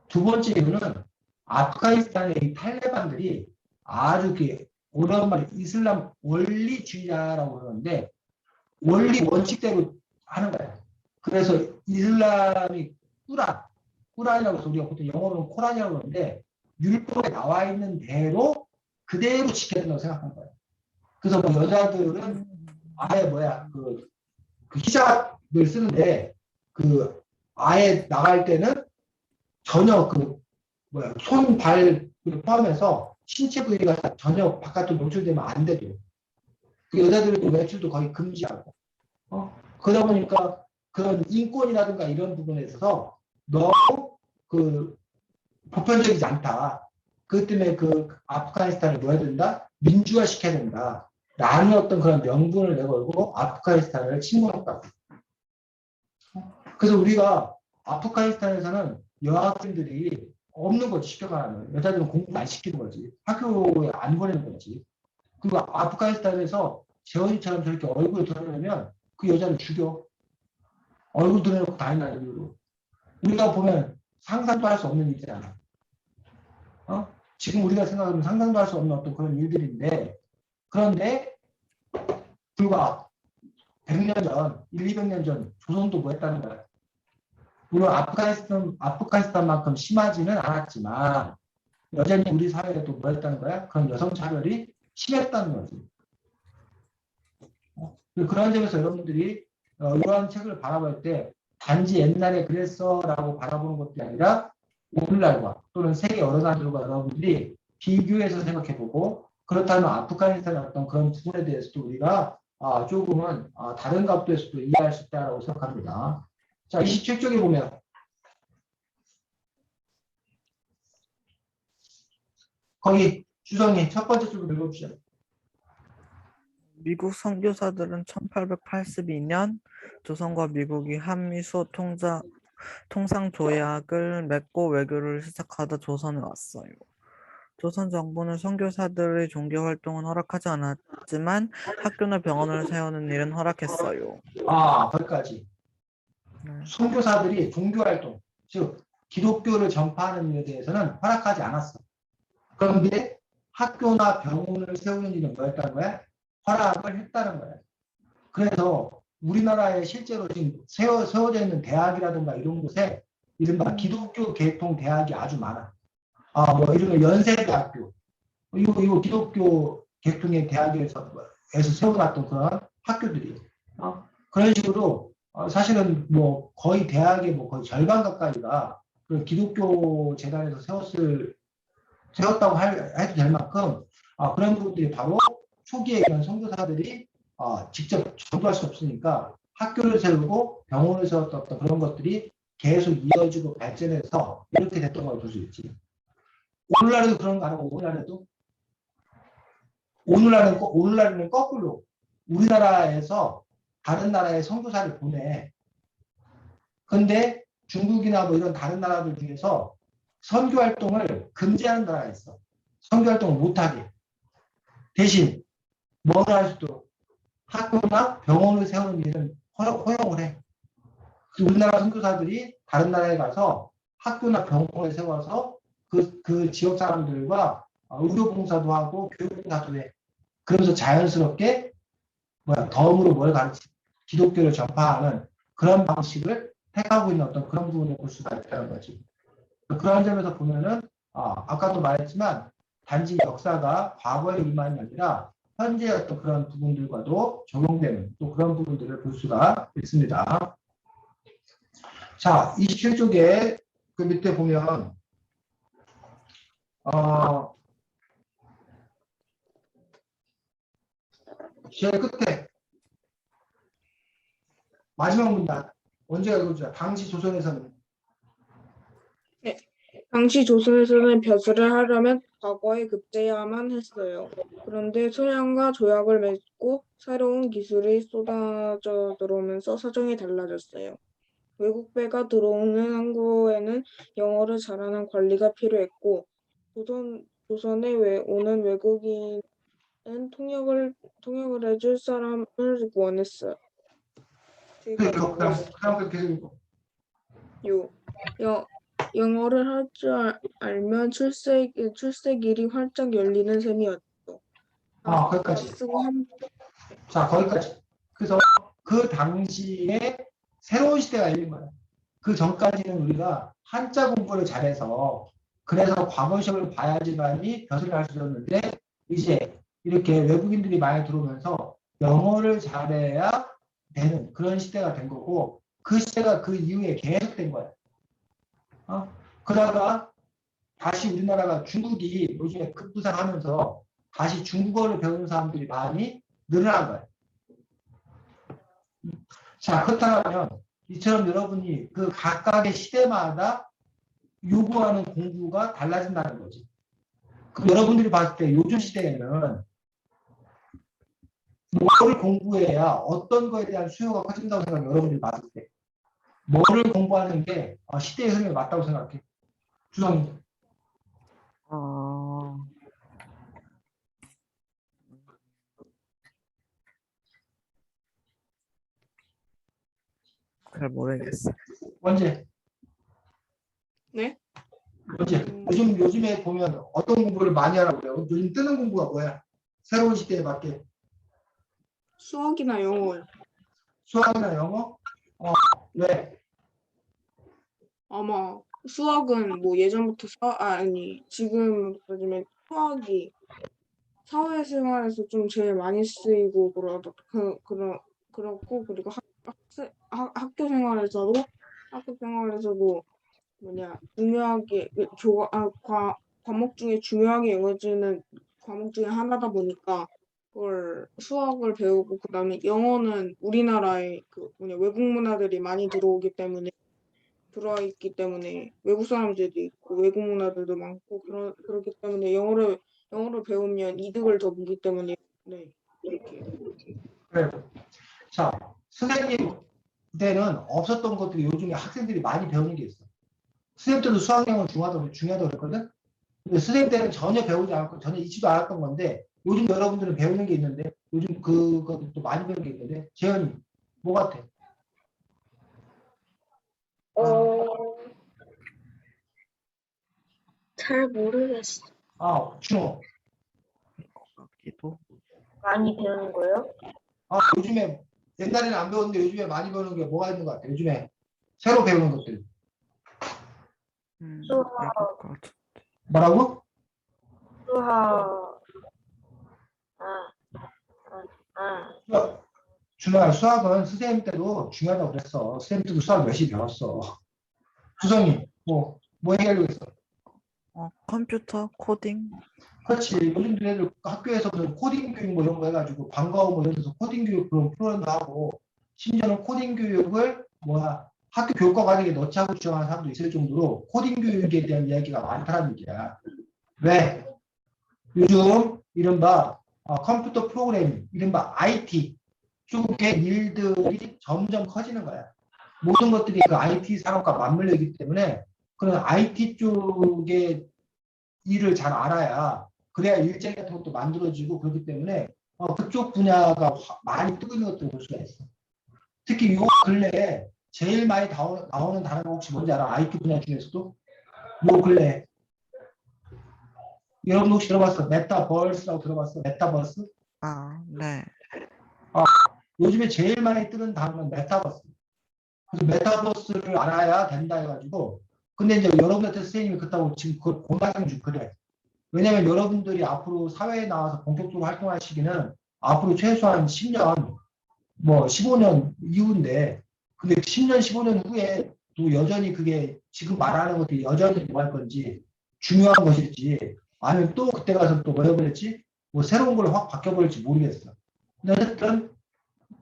두 번째 이유는 아프가니스탄의 이 탈레반들이 아주 오랜만에 이슬람 원리주의자라고 그러는데 원리 원칙대로 하는 거야. 그래서 이슬람이 꾸란이라고 해서 우리가 보통 영어로는 코란이라고 그러는데 율법에 나와 있는 대로 그대로 지켜야 된다고 생각하는 거예요. 그래서 뭐 여자들은 아예 그 히잡을 쓰는데 그 아예 나갈 때는 전혀 손, 발을 포함해서 신체 부위가 전혀 바깥으로 노출되면 안 되죠. 그 여자들도 외출도 거의 금지하고. 그러다 보니까 그런 인권이라든가 이런 부분에 있어서 너무 보편적이지 않다. 그것 때문에 아프가니스탄을 뭐 해야 된다? 민주화 시켜야 된다. 라는 어떤 그런 명분을 내걸고 아프가니스탄을 침공했다고. 그래서 우리가 아프가니스탄에서는 여학생들이 없는 거지, 쉽게 말하면. 여자들은 공부 안 시키는 거지. 학교에 안 보내는 거지. 그리고 아프가니스탄에서 재원이처럼 저렇게 얼굴을 드러내면 그 여자를 죽여. 얼굴 드러내놓고 다닌다는 이유로. 우리가 보면 상상도 할 수 없는 일이잖아. 지금 우리가 생각하면 상상도 할 수 없는 어떤 그런 일들인데, 그런데 불과 100년 전, 200년 전 조선도 뭐 했다는 거야. 물론 아프가니스탄만큼 심하지는 않았지만 여전히 우리 사회에도 뭐 했다는 거야? 그런 여성 차별이 심했다는 거지. 그런 점에서 여러분들이 이러한 책을 바라볼 때 단지 옛날에 그랬어라고 바라보는 것이 아니라 오늘날과 또는 세계 여러 나라들과 여러분들이 비교해서 생각해보고 그렇다면 아프가니스탄의 어떤 그런 부분에 대해서도 우리가 조금은 다른 각도에서도 이해할 수 있다고 생각합니다. 자, 27쪽에 보면 거기 주성이 첫 번째 줄로 읽어주시죠. 미국 선교사들은 1882년 조선과 미국이 한미소 통상조약을 맺고 외교를 시작하다 조선에 왔어요. 조선 정부는 선교사들의 종교 활동은 허락하지 않았지만 학교나 병원을 세우는 일은 허락했어요. 거기까지. 네. 선교사들이 종교활동, 즉 기독교를 전파하는 일에 대해서는 허락하지 않았어. 그런데 학교나 병원을 세우는 일은 뭐였다는 거야? 허락을 했다는 거야. 그래서 우리나라에 실제로 지금 세워져 있는 대학이라든가 이런 곳에 이른바 기독교 계통 대학이 아주 많아. 뭐 이런 연세대학교, 이거 기독교 계통의 대학에서 세워놨던 그런 학교들이. 그런 식으로 사실은 뭐 거의 대학의 뭐 거의 절반 가까이가 그 기독교 재단에서 세웠다고 해도 될 만큼 그런 부분들이 바로 초기에 이런 선교사들이 직접 전도할 수 없으니까 학교를 세우고 병원을 세웠던 어떤 그런 것들이 계속 이어지고 발전해서 이렇게 됐던 걸 볼 수 있지. 오늘날에도 그런 거 아니고 오늘날에는 거꾸로 우리나라에서 다른 나라에 선교사를 보내. 근데 중국이나 뭐 이런 다른 나라들 중에서 선교 활동을 금지하는 나라가 있어. 선교 활동을 못하게. 대신 뭐를 할 수도 학교나 병원을 세우는 일은 허용을 해. 우리나라 선교사들이 다른 나라에 가서 학교나 병원을 세워서 그 지역 사람들과 의료봉사도 하고 교육봉사도 해. 그러면서 자연스럽게 덤으로 뭘 가르치 기독교를 전파하는 그런 방식을 택하고 있는 어떤 그런 부분을 볼 수가 있다는 거지. 그런 점에서 보면은 아까도 말했지만 단지 역사가 과거의 일만이 아니라 현재의 어떤 그런 부분들과도 적용되는 또 그런 부분들을 볼 수가 있습니다. 자, 27쪽에 그 밑에 보면 제일 끝에 마지막 문단 언제 읽어주자. 당시 조선에서는 당시 조선에서는 벼슬을 하려면 과거에 급제해야만 했어요. 그런데 서양과 조약을 맺고 새로운 기술이 쏟아져 들어오면서 사정이 달라졌어요. 외국배가 들어오는 항구에는 영어를 잘하는 관리가 필요했고 조선에 오는 외국인은 통역을 해줄 사람을 원했어요. 그럼 계속 읽어. 영어를 할 줄 알면 출세길이 활짝 열리는 셈이었죠. 거기까지. 쓰고 자, 거기까지. 그래서 그 당시에 새로운 시대가 열린 거야. 그 전까지는 우리가 한자 공부를 잘해서 그래서 과거 시험을 봐야지만이 벼슬을 할 수 있었는데 이제 이렇게 외국인들이 많이 들어오면서 영어를 잘해야 되는 그런 시대가 된 거고 그 시대가 그 이후에 계속된 거야. 그러다가 다시 우리나라가 중국이 요즘에 급부상하면서 다시 중국어를 배우는 사람들이 많이 늘어난 거예요. 자, 그렇다면 이처럼 여러분이 그 각각의 시대마다 요구하는 공부가 달라진다는 거지. 그럼 여러분들이 봤을 때 요즘 시대에는 뭐를 공부해야 어떤 거에 대한 수요가 커진다고 생각해요? 여러분들이 봤을 때. 뭐를 공부하는 게 시대의 흐름에 맞다고 생각해? 주성이. 잘 모르겠어. 언제? 네? 언제? 요즘에 보면 어떤 공부를 많이 하라고 그래요? 요즘 뜨는 공부가 뭐야? 새로운 시대에 맞게. 수학이나 영어요. 수학이나 영어? 왜? 아마 수학은 뭐 예전부터 지금 요즘에 수학이 사회생활에서 좀 제일 많이 쓰이고 그렇고 그리고 학교 생활에서도 중요하게 과목 중에 중요하게 여겨지는 과목 중에 하나다 보니까 그걸 수학을 배우고 그다음에 영어는 우리나라에 그 뭐냐 외국 문화들이 많이 들어와 있기 때문에 외국 사람들도 있고 외국 문화들도 많고 그렇기 때문에 영어를 배우면 이득을 더 보기 때문에 네 이렇게 그래. 자, 선생님 때는 없었던 것들이 요즘에 학생들이 많이 배우는 게 있어. 선생님 때도 수학 영어 중요하다고 그랬거든? 근데 선생님 때는 전혀 배우지 않고 전혀 잊지도 않았던 건데 요즘 여러분들은 배우는 게 있는데 요즘 그것도 많이 배우는 게 있는데 재현이 뭐 같아? 잘 모르겠어. 준호. 같기도. 많이 배우는 거예요? 요즘에 옛날에는 안 배웠는데 요즘에 많이 배우는 게 뭐가 있는 것 같아? 요즘에 새로 배우는 것들. 수학, 그럴 것 같아. 뭐라고? 수학, 아, 준호야, 수학은 선생님 때도 중요하다고 그랬어. 선생님 때도 수학 열심히 배웠어. 수성이, 뭐 얘기하려고 했어? 컴퓨터 코딩. 그렇지. 요즘 애들 학교에서 무슨 코딩 교육 뭐 이런 거 해가지고 방과후 뭐 이런 데서 코딩 교육 그런 프로그램도 하고 심지어는 코딩 교육을 학교 교과 과정에 넣자고 주장하는 사람도 있을 정도로 코딩 교육에 대한 이야기가 많다는 얘기야. 왜? 요즘 이른바 컴퓨터 프로그래밍, 이른바 IT 쪽의 일들이 점점 커지는 거야. 모든 것들이 그 IT 산업과 맞물려 있기 때문에 그런 IT 쪽의 일을 잘 알아야 그래야 일자리 같은 것도 만들어지고 그렇기 때문에 그쪽 분야가 많이 뜨고 있는 것들을 볼 수가 있어. 특히 요 근래에 제일 많이 나오는 단어가 혹시 뭔지 알아? IT 분야 중에서도? 요 근래 여러분 혹시 들어봤어? 메타버스라고 들어봤어? 메타버스? 네. 요즘에 제일 많이 뜨는 단어는 메타버스. 그래서 메타버스를 알아야 된다 해가지고 근데 이제 여러분한테 선생님이 그렇다고 지금 그걸 고난을 좀 그래. 왜냐하면 여러분들이 앞으로 사회에 나와서 본격적으로 활동할 시기는 앞으로 최소한 10년, 뭐 15년 이후인데, 근데 10년, 15년 후에 또 여전히 그게 지금 말하는 것들이 여전히 뭐 할 건지 중요한 것일지 아니면 또 그때 가서 또 뭐 해버렸지? 뭐 새로운 걸로 확 바뀌어버릴지 모르겠어. 근데 어쨌든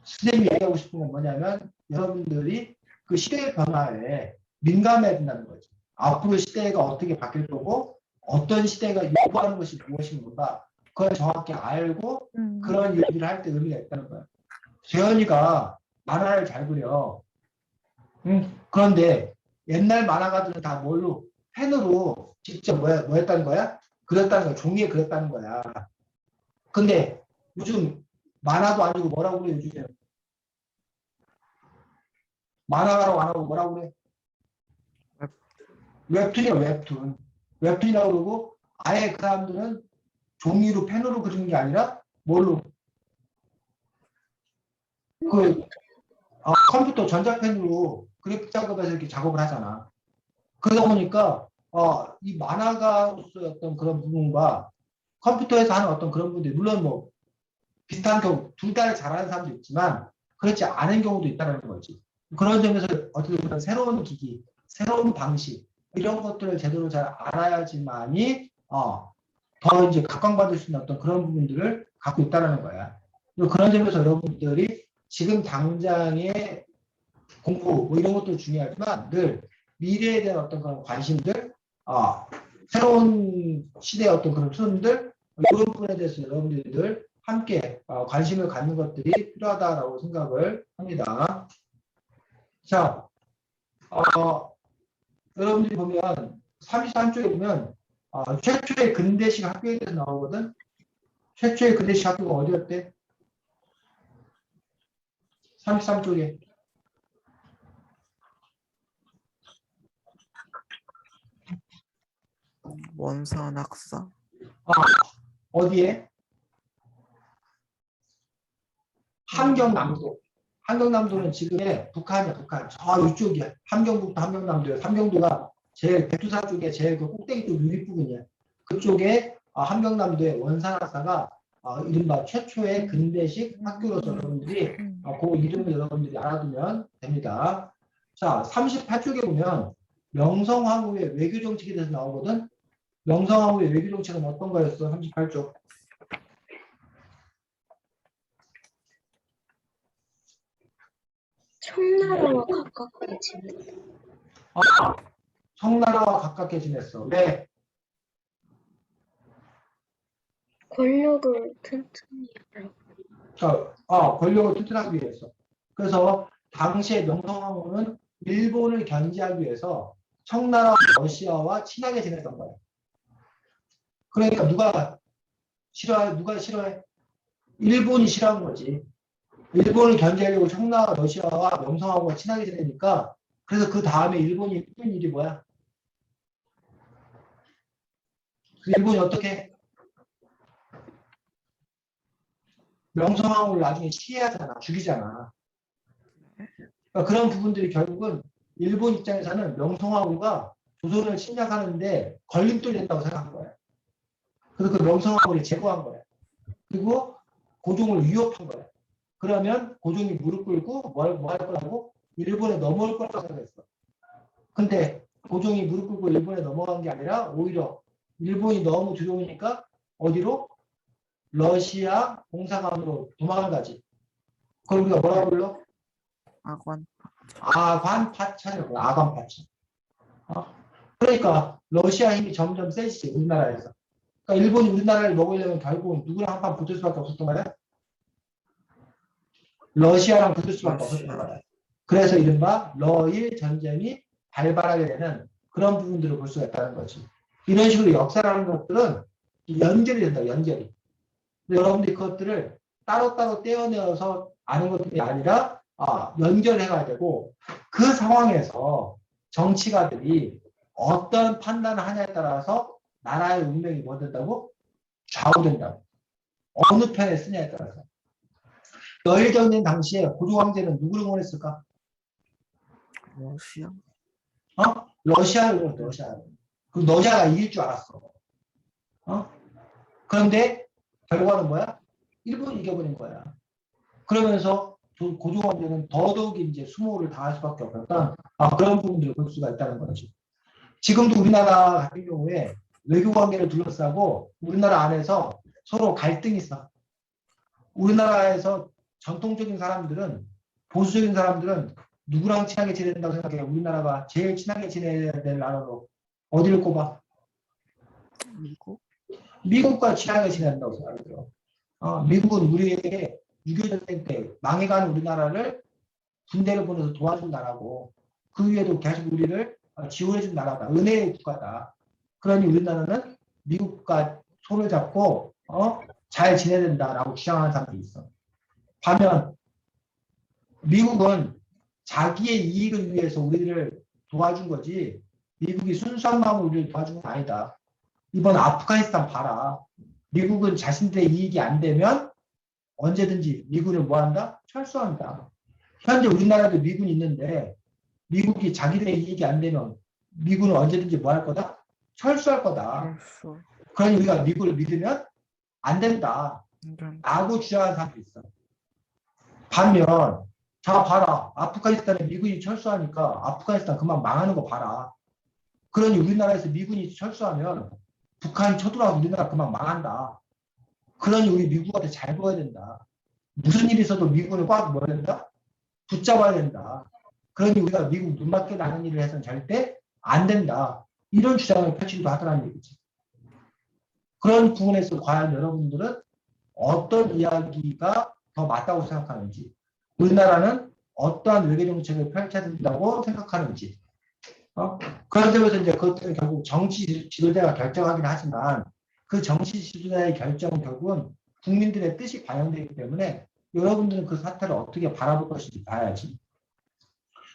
선생님이 얘기하고 싶은 건 뭐냐면 여러분들이 그 시대의 변화에 민감해야 된다는 거죠. 앞으로 시대가 어떻게 바뀔 거고 어떤 시대가 요구하는 것이 무엇인가 그걸 정확히 알고 그런 얘기를 할 때 의미가 있다는 거예요. 재현이가 만화를 잘 그려. 그런데 옛날 만화가들은 다 뭘로 펜으로 직접 뭐 했다는 거야? 그렸다는 거야. 종이에 그렸다는 거야. 근데 요즘 만화도 아니고 뭐라고 그래 요즘에 만화가라고 안 하고 뭐라고 그래? 웹툰이야, 웹툰. 웹툰이라고 그러고, 아예 그 사람들은 종이로, 펜으로 그리는 게 아니라, 뭘로? 컴퓨터 전자펜으로 그래픽 작업해서 이렇게 작업을 하잖아. 그러다 보니까, 이 만화가로서의 어떤 그런 부분과 컴퓨터에서 하는 어떤 그런 부분들이, 물론 뭐, 비슷한 경우, 둘 다를 잘하는 사람도 있지만, 그렇지 않은 경우도 있다는 거지. 그런 점에서 어떻게 보면 새로운 기기, 새로운 방식, 이런 것들을 제대로 잘 알아야지만이, 더 이제 각광받을 수 있는 어떤 그런 부분들을 갖고 있다는 거야. 그런 점에서 여러분들이 지금 당장의 공부, 뭐 이런 것도 중요하지만 늘 미래에 대한 어떤 그런 관심들, 새로운 시대의 어떤 그런 트렌드들, 이런 부분에 대해서 여러분들 함께 관심을 갖는 것들이 필요하다라고 생각을 합니다. 자, 여러분들이 보면 33쪽에 보면 최초의 근대식 학교에 대해서 나오거든. 최초의 근대식 학교가 어디였대? 33쪽에. 원산학사. 어디에? 함경남도. 함경남도는 지금의 북한이야, 북한. 저 이쪽이야. 함경북도 함경남도야. 함경도가 제일 백두산 쪽에 제일 그 꼭대기 쪽 유립부분이야. 그쪽에 함경남도의 원산학사가 이른바 최초의 근대식 학교로서 여러분들이 그 이름을 여러분들이 알아두면 됩니다. 자, 38쪽에 보면 명성황후의 외교정책에 대해서 나오거든. 명성황후의 외교 정책은 어떤 거였어? 38쪽. 청나라와 가깝게 지냈다. 청나라와 가깝게 지냈어. 왜? 권력을 튼튼히 하라고. 권력을 튼튼하기 위해서. 그래서 당시에 명성황후는 일본을 견제하기 위해서 청나라, 러시아와 친하게 지냈던 거야. 그러니까 누가 싫어해? 일본이 싫어한 거지. 일본을 견제하려고 청나라, 러시아와 명성황후가 친하게 지내니까 그래서 그 다음에 일본이 했던 일이 뭐야? 그 일본이 어떻게? 명성황후를 나중에 시해하잖아. 죽이잖아. 그러니까 그런 부분들이 결국은 일본 입장에서는 명성황후가 조선을 침략하는데 걸림돌이 된다고 생각한 거야. 그래서 그 명성황후를 제거한 거야. 그리고 고종을 위협한 거야. 그러면 고종이 무릎 꿇고 뭐 할 거라고? 일본에 넘어올 거라고 생각했어. 근데 고종이 무릎 꿇고 일본에 넘어간 게 아니라 오히려 일본이 너무 두려우니까 어디로? 러시아 공사관으로 도망을 가지. 그걸 우리가 뭐라고 불러? 악원. 아관파천이라고. 아관파천. 그러니까 러시아 힘이 점점 세지지 우리나라에서. 그러니까 일본이 우리나라를 먹으려면 결국은 누구랑 한판 붙을 수밖에 없었던 거야? 러시아랑 붙을 수밖에 없었던 거야. 그래서 이른바 러일 전쟁이 발발하게 되는 그런 부분들을 볼 수가 있다는 거지. 이런 식으로 역사라는 것들은 연결이 된다. 연결이. 근데 여러분들이 그것들을 따로따로 떼어내어서 아는 것들이 아니라 연결해가야 되고 그 상황에서 정치가들이 어떤 판단을 하냐에 따라서 나라의 운명이 뭐 된다고? 좌우된다고. 어느 편에 쓰냐에 따라서. 러일 전쟁 당시에 고종 황제는 누구를 원했을까? 러시아. 러시아를 원했어. 러시아를. 그 러시아가 이길 줄 알았어. 그런데 결과는 뭐야? 일본이 이겨버린 거야. 그러면서 고종 황제는 더더욱 이제 수모를 당할 수밖에 없었던 그런 부분들을 볼 수가 있다는 거지. 지금도 우리나라 같은 경우에 외교 관계를 둘러싸고 우리나라 안에서 서로 갈등이 있어. 우리나라에서 전통적인 사람들은 보수적인 사람들은 누구랑 친하게 지내야 된다고 생각해? 우리나라가 제일 친하게 지내야 될 나라로 어디를 꼽아? 미국. 미국과 친하게 지내야 된다고 생각이 들어. 미국은 우리에게 6.25 전쟁 때 망해가는 우리나라를 군대를 보내서 도와준 나라고 그 위에도 계속 우리를 지원해준 나라다. 은혜의 국가다. 그러니 우리나라는 미국과 손을 잡고 잘 지내야 된다라고 주장하는 사람들이 있어. 반면 미국은 자기의 이익을 위해서 우리를 도와준 거지 미국이 순수한 마음으로 우리를 도와준 건 아니다. 이번 아프가니스탄 봐라. 미국은 자신들의 이익이 안 되면 언제든지 미군을 뭐 한다? 철수한다. 현재 우리나라도 미군이 있는데 미국이 자기들의 이익이 안 되면 미군은 언제든지 뭐 할 거다? 철수할 거다. 그러니 우리가 미국을 믿으면 안 된다. 라고 주장하는 사람도 있어. 반면 자 봐라. 아프가니스탄에 미군이 철수하니까 아프가니스탄 그만 망하는 거 봐라. 그러니 우리나라에서 미군이 철수하면 북한이 쳐들어와서 우리나라 그만 망한다. 그러니 우리 미국한테 잘 보여야 된다. 무슨 일이 있어도 미군을 꽉 뭐야 된다? 붙잡아야 된다. 그러니 우리가 미국 눈맞게 나는 일을 해서는 절대 안 된다. 이런 주장을 펼치기도 하더라는 얘기지. 그런 부분에서 과연 여러분들은 어떤 이야기가 더 맞다고 생각하는지, 우리나라는 어떠한 외교 정책을 펼쳐야 된다고 생각하는지. 그런 점에서 이제 그것들은 결국 정치 지도자가 결정하긴 하지만 그 정치 지도자의 결정은 결국은 국민들의 뜻이 반영되기 때문에 여러분들은 그 사태를 어떻게 바라볼 것인지 봐야지.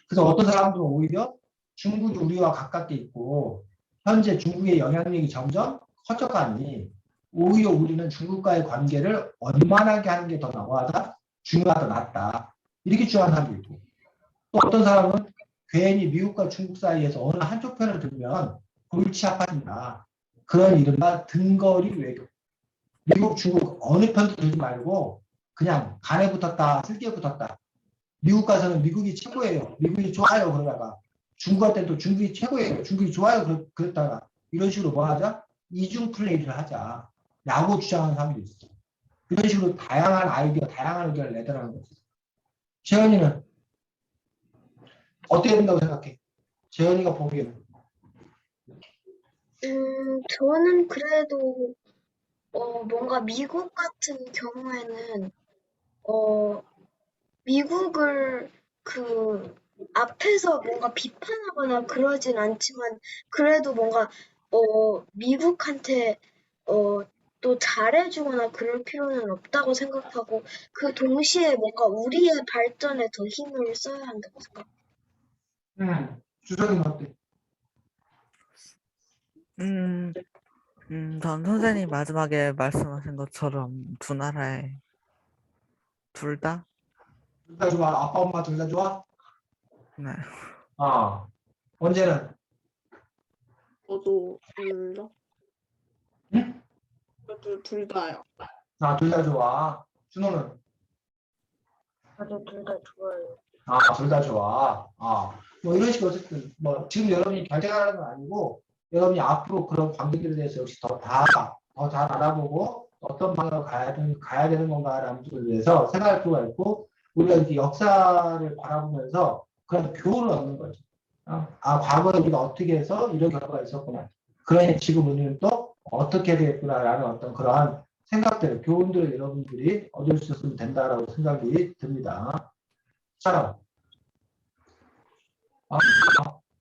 그래서 어떤 사람들은 오히려 중국이 우리와 가깝게 있고 현재 중국의 영향력이 점점 커져가니 오히려 우리는 중국과의 관계를 원만하게 하는 게 더 나아다, 중요하다, 낫다. 이렇게 주장하는 사람도 있고 또 어떤 사람은 괜히 미국과 중국 사이에서 어느 한쪽 편을 들면 골치 아파진다. 그런 이른바 등거리 외교. 미국, 중국 어느 편도 들지 말고 그냥 간에 붙었다, 쓸개에 붙었다. 미국 가서는 미국이 최고예요. 미국이 좋아요. 그러다가 중국 할 때는 또 중국이 최고예요. 중국이 좋아요. 그랬다가 이런 식으로 뭐 하자? 이중 플레이를 하자. 라고 주장하는 사람도 있어. 이런 식으로 다양한 아이디어, 다양한 의견을 내더라는 거지. 재현이는 어떻게 된다고 생각해? 재현이가 보기에는. 저는 그래도 뭔가 미국 같은 경우에는 미국을 그 앞에서 뭔가 비판하거나 그러진 않지만 그래도 뭔가 미국한테 또 잘해주거나 그럴 필요는 없다고 생각하고 그 동시에 뭔가 우리의 발전에 더 힘을 써야 한다고 생각해요. 주석이는 어때? 전 선생님 마지막에 말씀하신 것처럼 두 나라의 둘 다, 둘 다 좋아? 아빠, 엄마 둘 다 좋아? 네. 언제는? 저도 둘 다. 응? 저도 둘 다요. 둘 다 좋아. 준호는? 저도 둘 다 좋아요. 둘 다 좋아. 뭐 이런 식으로 어쨌든 뭐 지금 여러분이 결정하는 건 아니고 여러분이 앞으로 그런 관계들에 대해서 역시 더 잘 알아보고 어떤 방향으로 가야 되는 건가라는 것에 대해서 생각할 필요가 있고 우리가 이렇게 역사를 바라보면서 그런 교훈을 얻는 거죠. 과거에 우리가 어떻게 해서 이런 결과가 있었구나. 그러니 지금 우리는 또 어떻게 되겠구나라는 어떤 그러한 생각들, 교훈들을 여러분들이 얻을 수 있으면 된다라고 생각이 듭니다. 자,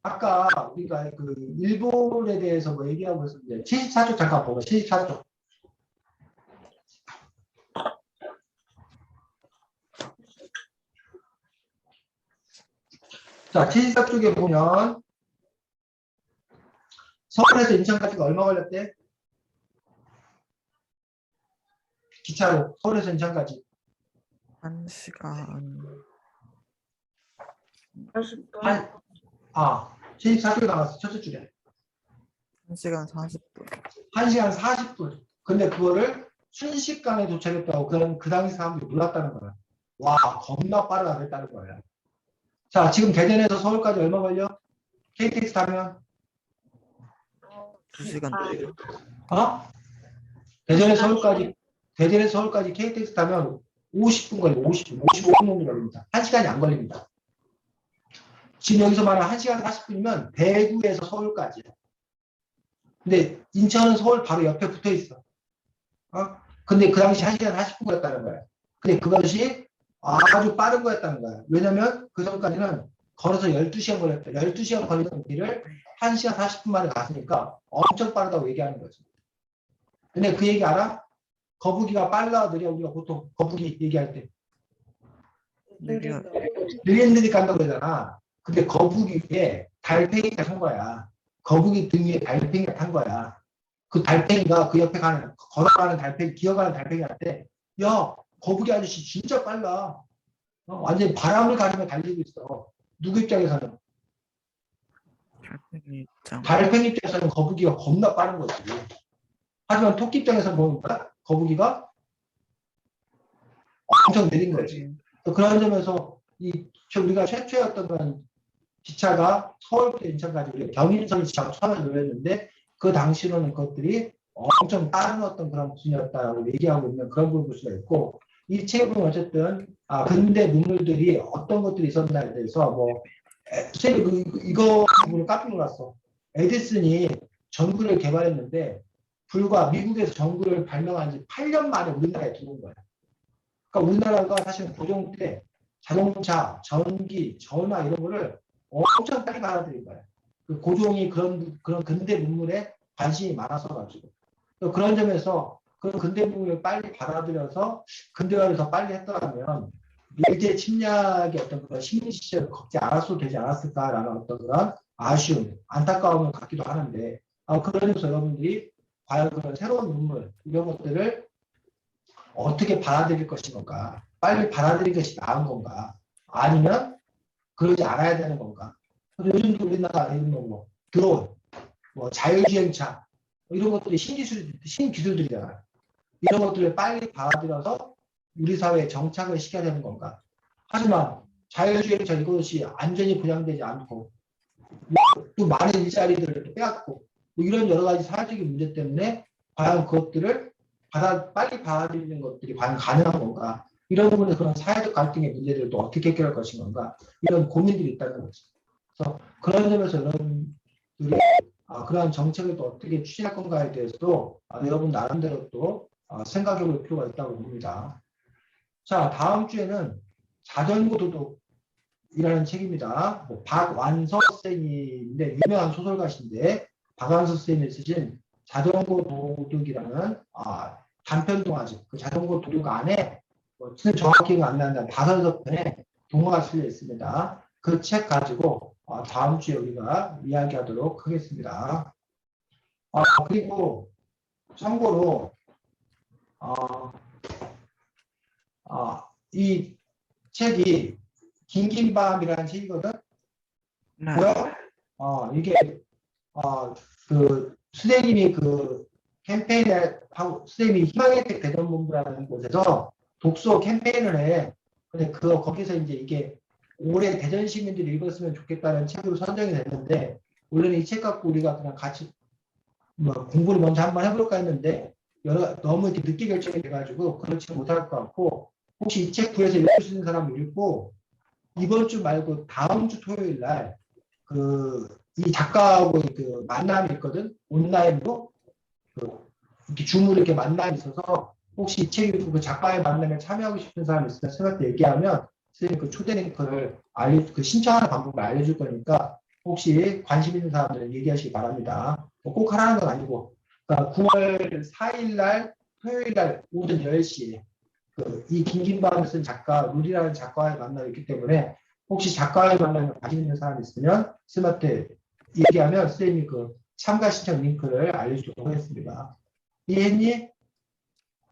아까 우리가 그 일본에 대해서 뭐 얘기하고 있었는데 74쪽 잠깐 보고 74쪽. 자, 74쪽에 보면 서울에서 인천까지가 얼마 걸렸대? 기차로 서울에서 인천까지. 1시간 74쪽에 나왔어. 첫째 줄에. 1시간 40분. 1시간 40분. 근데 그거를 순식간에 도착했다고 그 당시 사람들이 몰랐다는 거야. 와, 겁나 빠르다 그랬다는 거야. 자, 지금 대전에서 서울까지 얼마 걸려? KTX 타면? 2시간. 대전에서 서울까지 KTX 타면 50분 걸려. 55분 정도 걸립니다. 1시간이 안 걸립니다. 지금 여기서 말하는 1시간 40분이면 대구에서 서울까지야. 근데 인천은 서울 바로 옆에 붙어 있어. 근데 그 당시 1시간 40분 걸렸다는 거야. 근데 그것이 아주 빠른 거였다는 거야. 왜냐면 그 전까지는 걸어서 12시간 걸렸다. 12시간 걸리는 길을 1시간 40분 만에 갔으니까 엄청 빠르다고 얘기하는 거지. 근데 그 얘기 알아? 거북이가 빨라 느려 우리가 보통 거북이 얘기할 때. 느릿느릿 간다고 그러잖아. 근데 거북이에 달팽이가 탄 거야. 거북이 등 위에 달팽이가 탄 거야. 그 달팽이가 그 옆에 걸어가는 달팽이, 기어가는 달팽이한테 야, 거북이 아저씨 진짜 빨라. 완전히 바람을 가르며 달리고 있어. 누구 입장에서는? 달팽이 입장에서는 거북이가 겁나 빠른 거지. 하지만 토끼 입장에서 보는 거야? 거북이가 엄청 느린 거지. 그런 점에서 우리가 최초의 어떤 그런 기차가 서울부터 인천까지 우리가 경인선이 처음에 노렸는데 그 당시로는 그것들이 엄청 빠른 어떤 그런 부분이었다라고 얘기하고 있는 그런 부분을 볼 수가 있고 이 책은 어쨌든 근대 문물들이 어떤 것들이 있었나에 대해서 이거 부분을 깜짝 놀랐어. 에디슨이 전구를 개발했는데 불과 미국에서 전구를 발명한 지 8년 만에 우리나라에 들어온 거야. 그러니까 우리나라가 사실 고종 때 자동차, 전기, 전화 이런 거를 엄청 빨리 받아들인 거야. 그 고종이 그런 근대 문물에 관심이 많아서 가지고. 그런 점에서 그런 근대 문물을 빨리 받아들여서 근대화를 더 빨리 했더라면 일제 침략의 어떤 그런 식민 시절을 겪지 않았어도 되지 않았을까라는 어떤 그런 아쉬움, 안타까움을 갖기도 하는데 그런 점에서 여러분들이 과연 그런 새로운 문물 이런 것들을 어떻게 받아들일 것인가, 빨리 받아들이는 것이 나은 건가, 아니면 그러지 않아야 되는 건가. 요즘도 우리나라 드론, 자율주행차 이런 것들이 신기술들이잖아요. 이런 것들을 빨리 받아들여서 우리 사회에 정착을 시켜야 되는 건가. 하지만 자율주행차 이것이 안전이 보장되지 않고 또 많은 일자리들을 빼앗고 뭐 이런 여러 가지 사회적인 문제 때문에 과연 그것들을 빨리 받아들이는 것들이 과연 가능한 건가? 이런 부분에 그런 사회적 갈등의 문제들을 또 어떻게 해결할 것인 건가? 이런 고민들이 있다는 거죠. 그래서 그런 점에서 여러분들이 그러한 정책을 또 어떻게 추진할 건가에 대해서도 여러분 나름대로 또 생각해 볼 필요가 있다고 봅니다. 자, 다음 주에는 자전거 도둑이라는 책입니다. 박완서 선생님인데 유명한 소설가신데 박완서 선생님이 쓰신 자전거 도둑이라는 단편 동화집, 그 자전거 도둑 안에 정확히 안 나는데 5편의 동화가 실려 있습니다. 그 책 가지고 다음 주에 우리가 이야기하도록 하겠습니다. 그리고 참고로 이 책이 긴긴밤이라는 책이거든. 네. 이게 그 선생님이 그 캠페인을 하고 선생님이 희망의 책 대전본부라는 곳에서 독서 캠페인을 해. 근데 거기서 이제 이게 올해 대전 시민들이 읽었으면 좋겠다는 책으로 선정이 됐는데 원래는 이 책 갖고 우리가 그냥 같이 공부를 먼저 한번 해볼까 했는데 너무 이렇게 늦게 결정이 돼가지고 그렇지 못할 것 같고 혹시 이 책 구해서 읽을 수 있는 사람 읽고 이번 주 말고 다음 주 토요일 날 이 작가하고 그 만남이 있거든. 온라인으로 이렇게 줌으로 이렇게 만남이 있어서 혹시 이 책 읽고 그 작가의 만남에 참여하고 싶은 사람 있으면 선생님한테 얘기하면 선생님 그 초대 링크를 신청하는 방법을 알려줄 거니까 혹시 관심 있는 사람들은 얘기하시기 바랍니다. 꼭 하라는 건 아니고 그러니까 9월 4일 날 토요일 날 오전 10시에 이 긴긴밤을 쓴 작가 룰이라는 작가와의 만남이 있기 때문에 혹시 작가와의 만남에 관심 있는 사람이 있으면 선생님한테 얘기하면 선생님이 그 참가 신청 링크를 알려주도록 하겠습니다. 이해했니?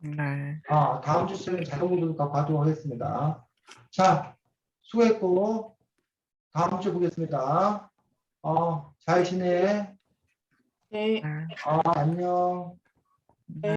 네. 다음 주 수요일 자동으로 도둑하고 하도록 하겠습니다. 자, 수고했고 다음 주에 보겠습니다. 잘 지내. 네. 네. 안녕.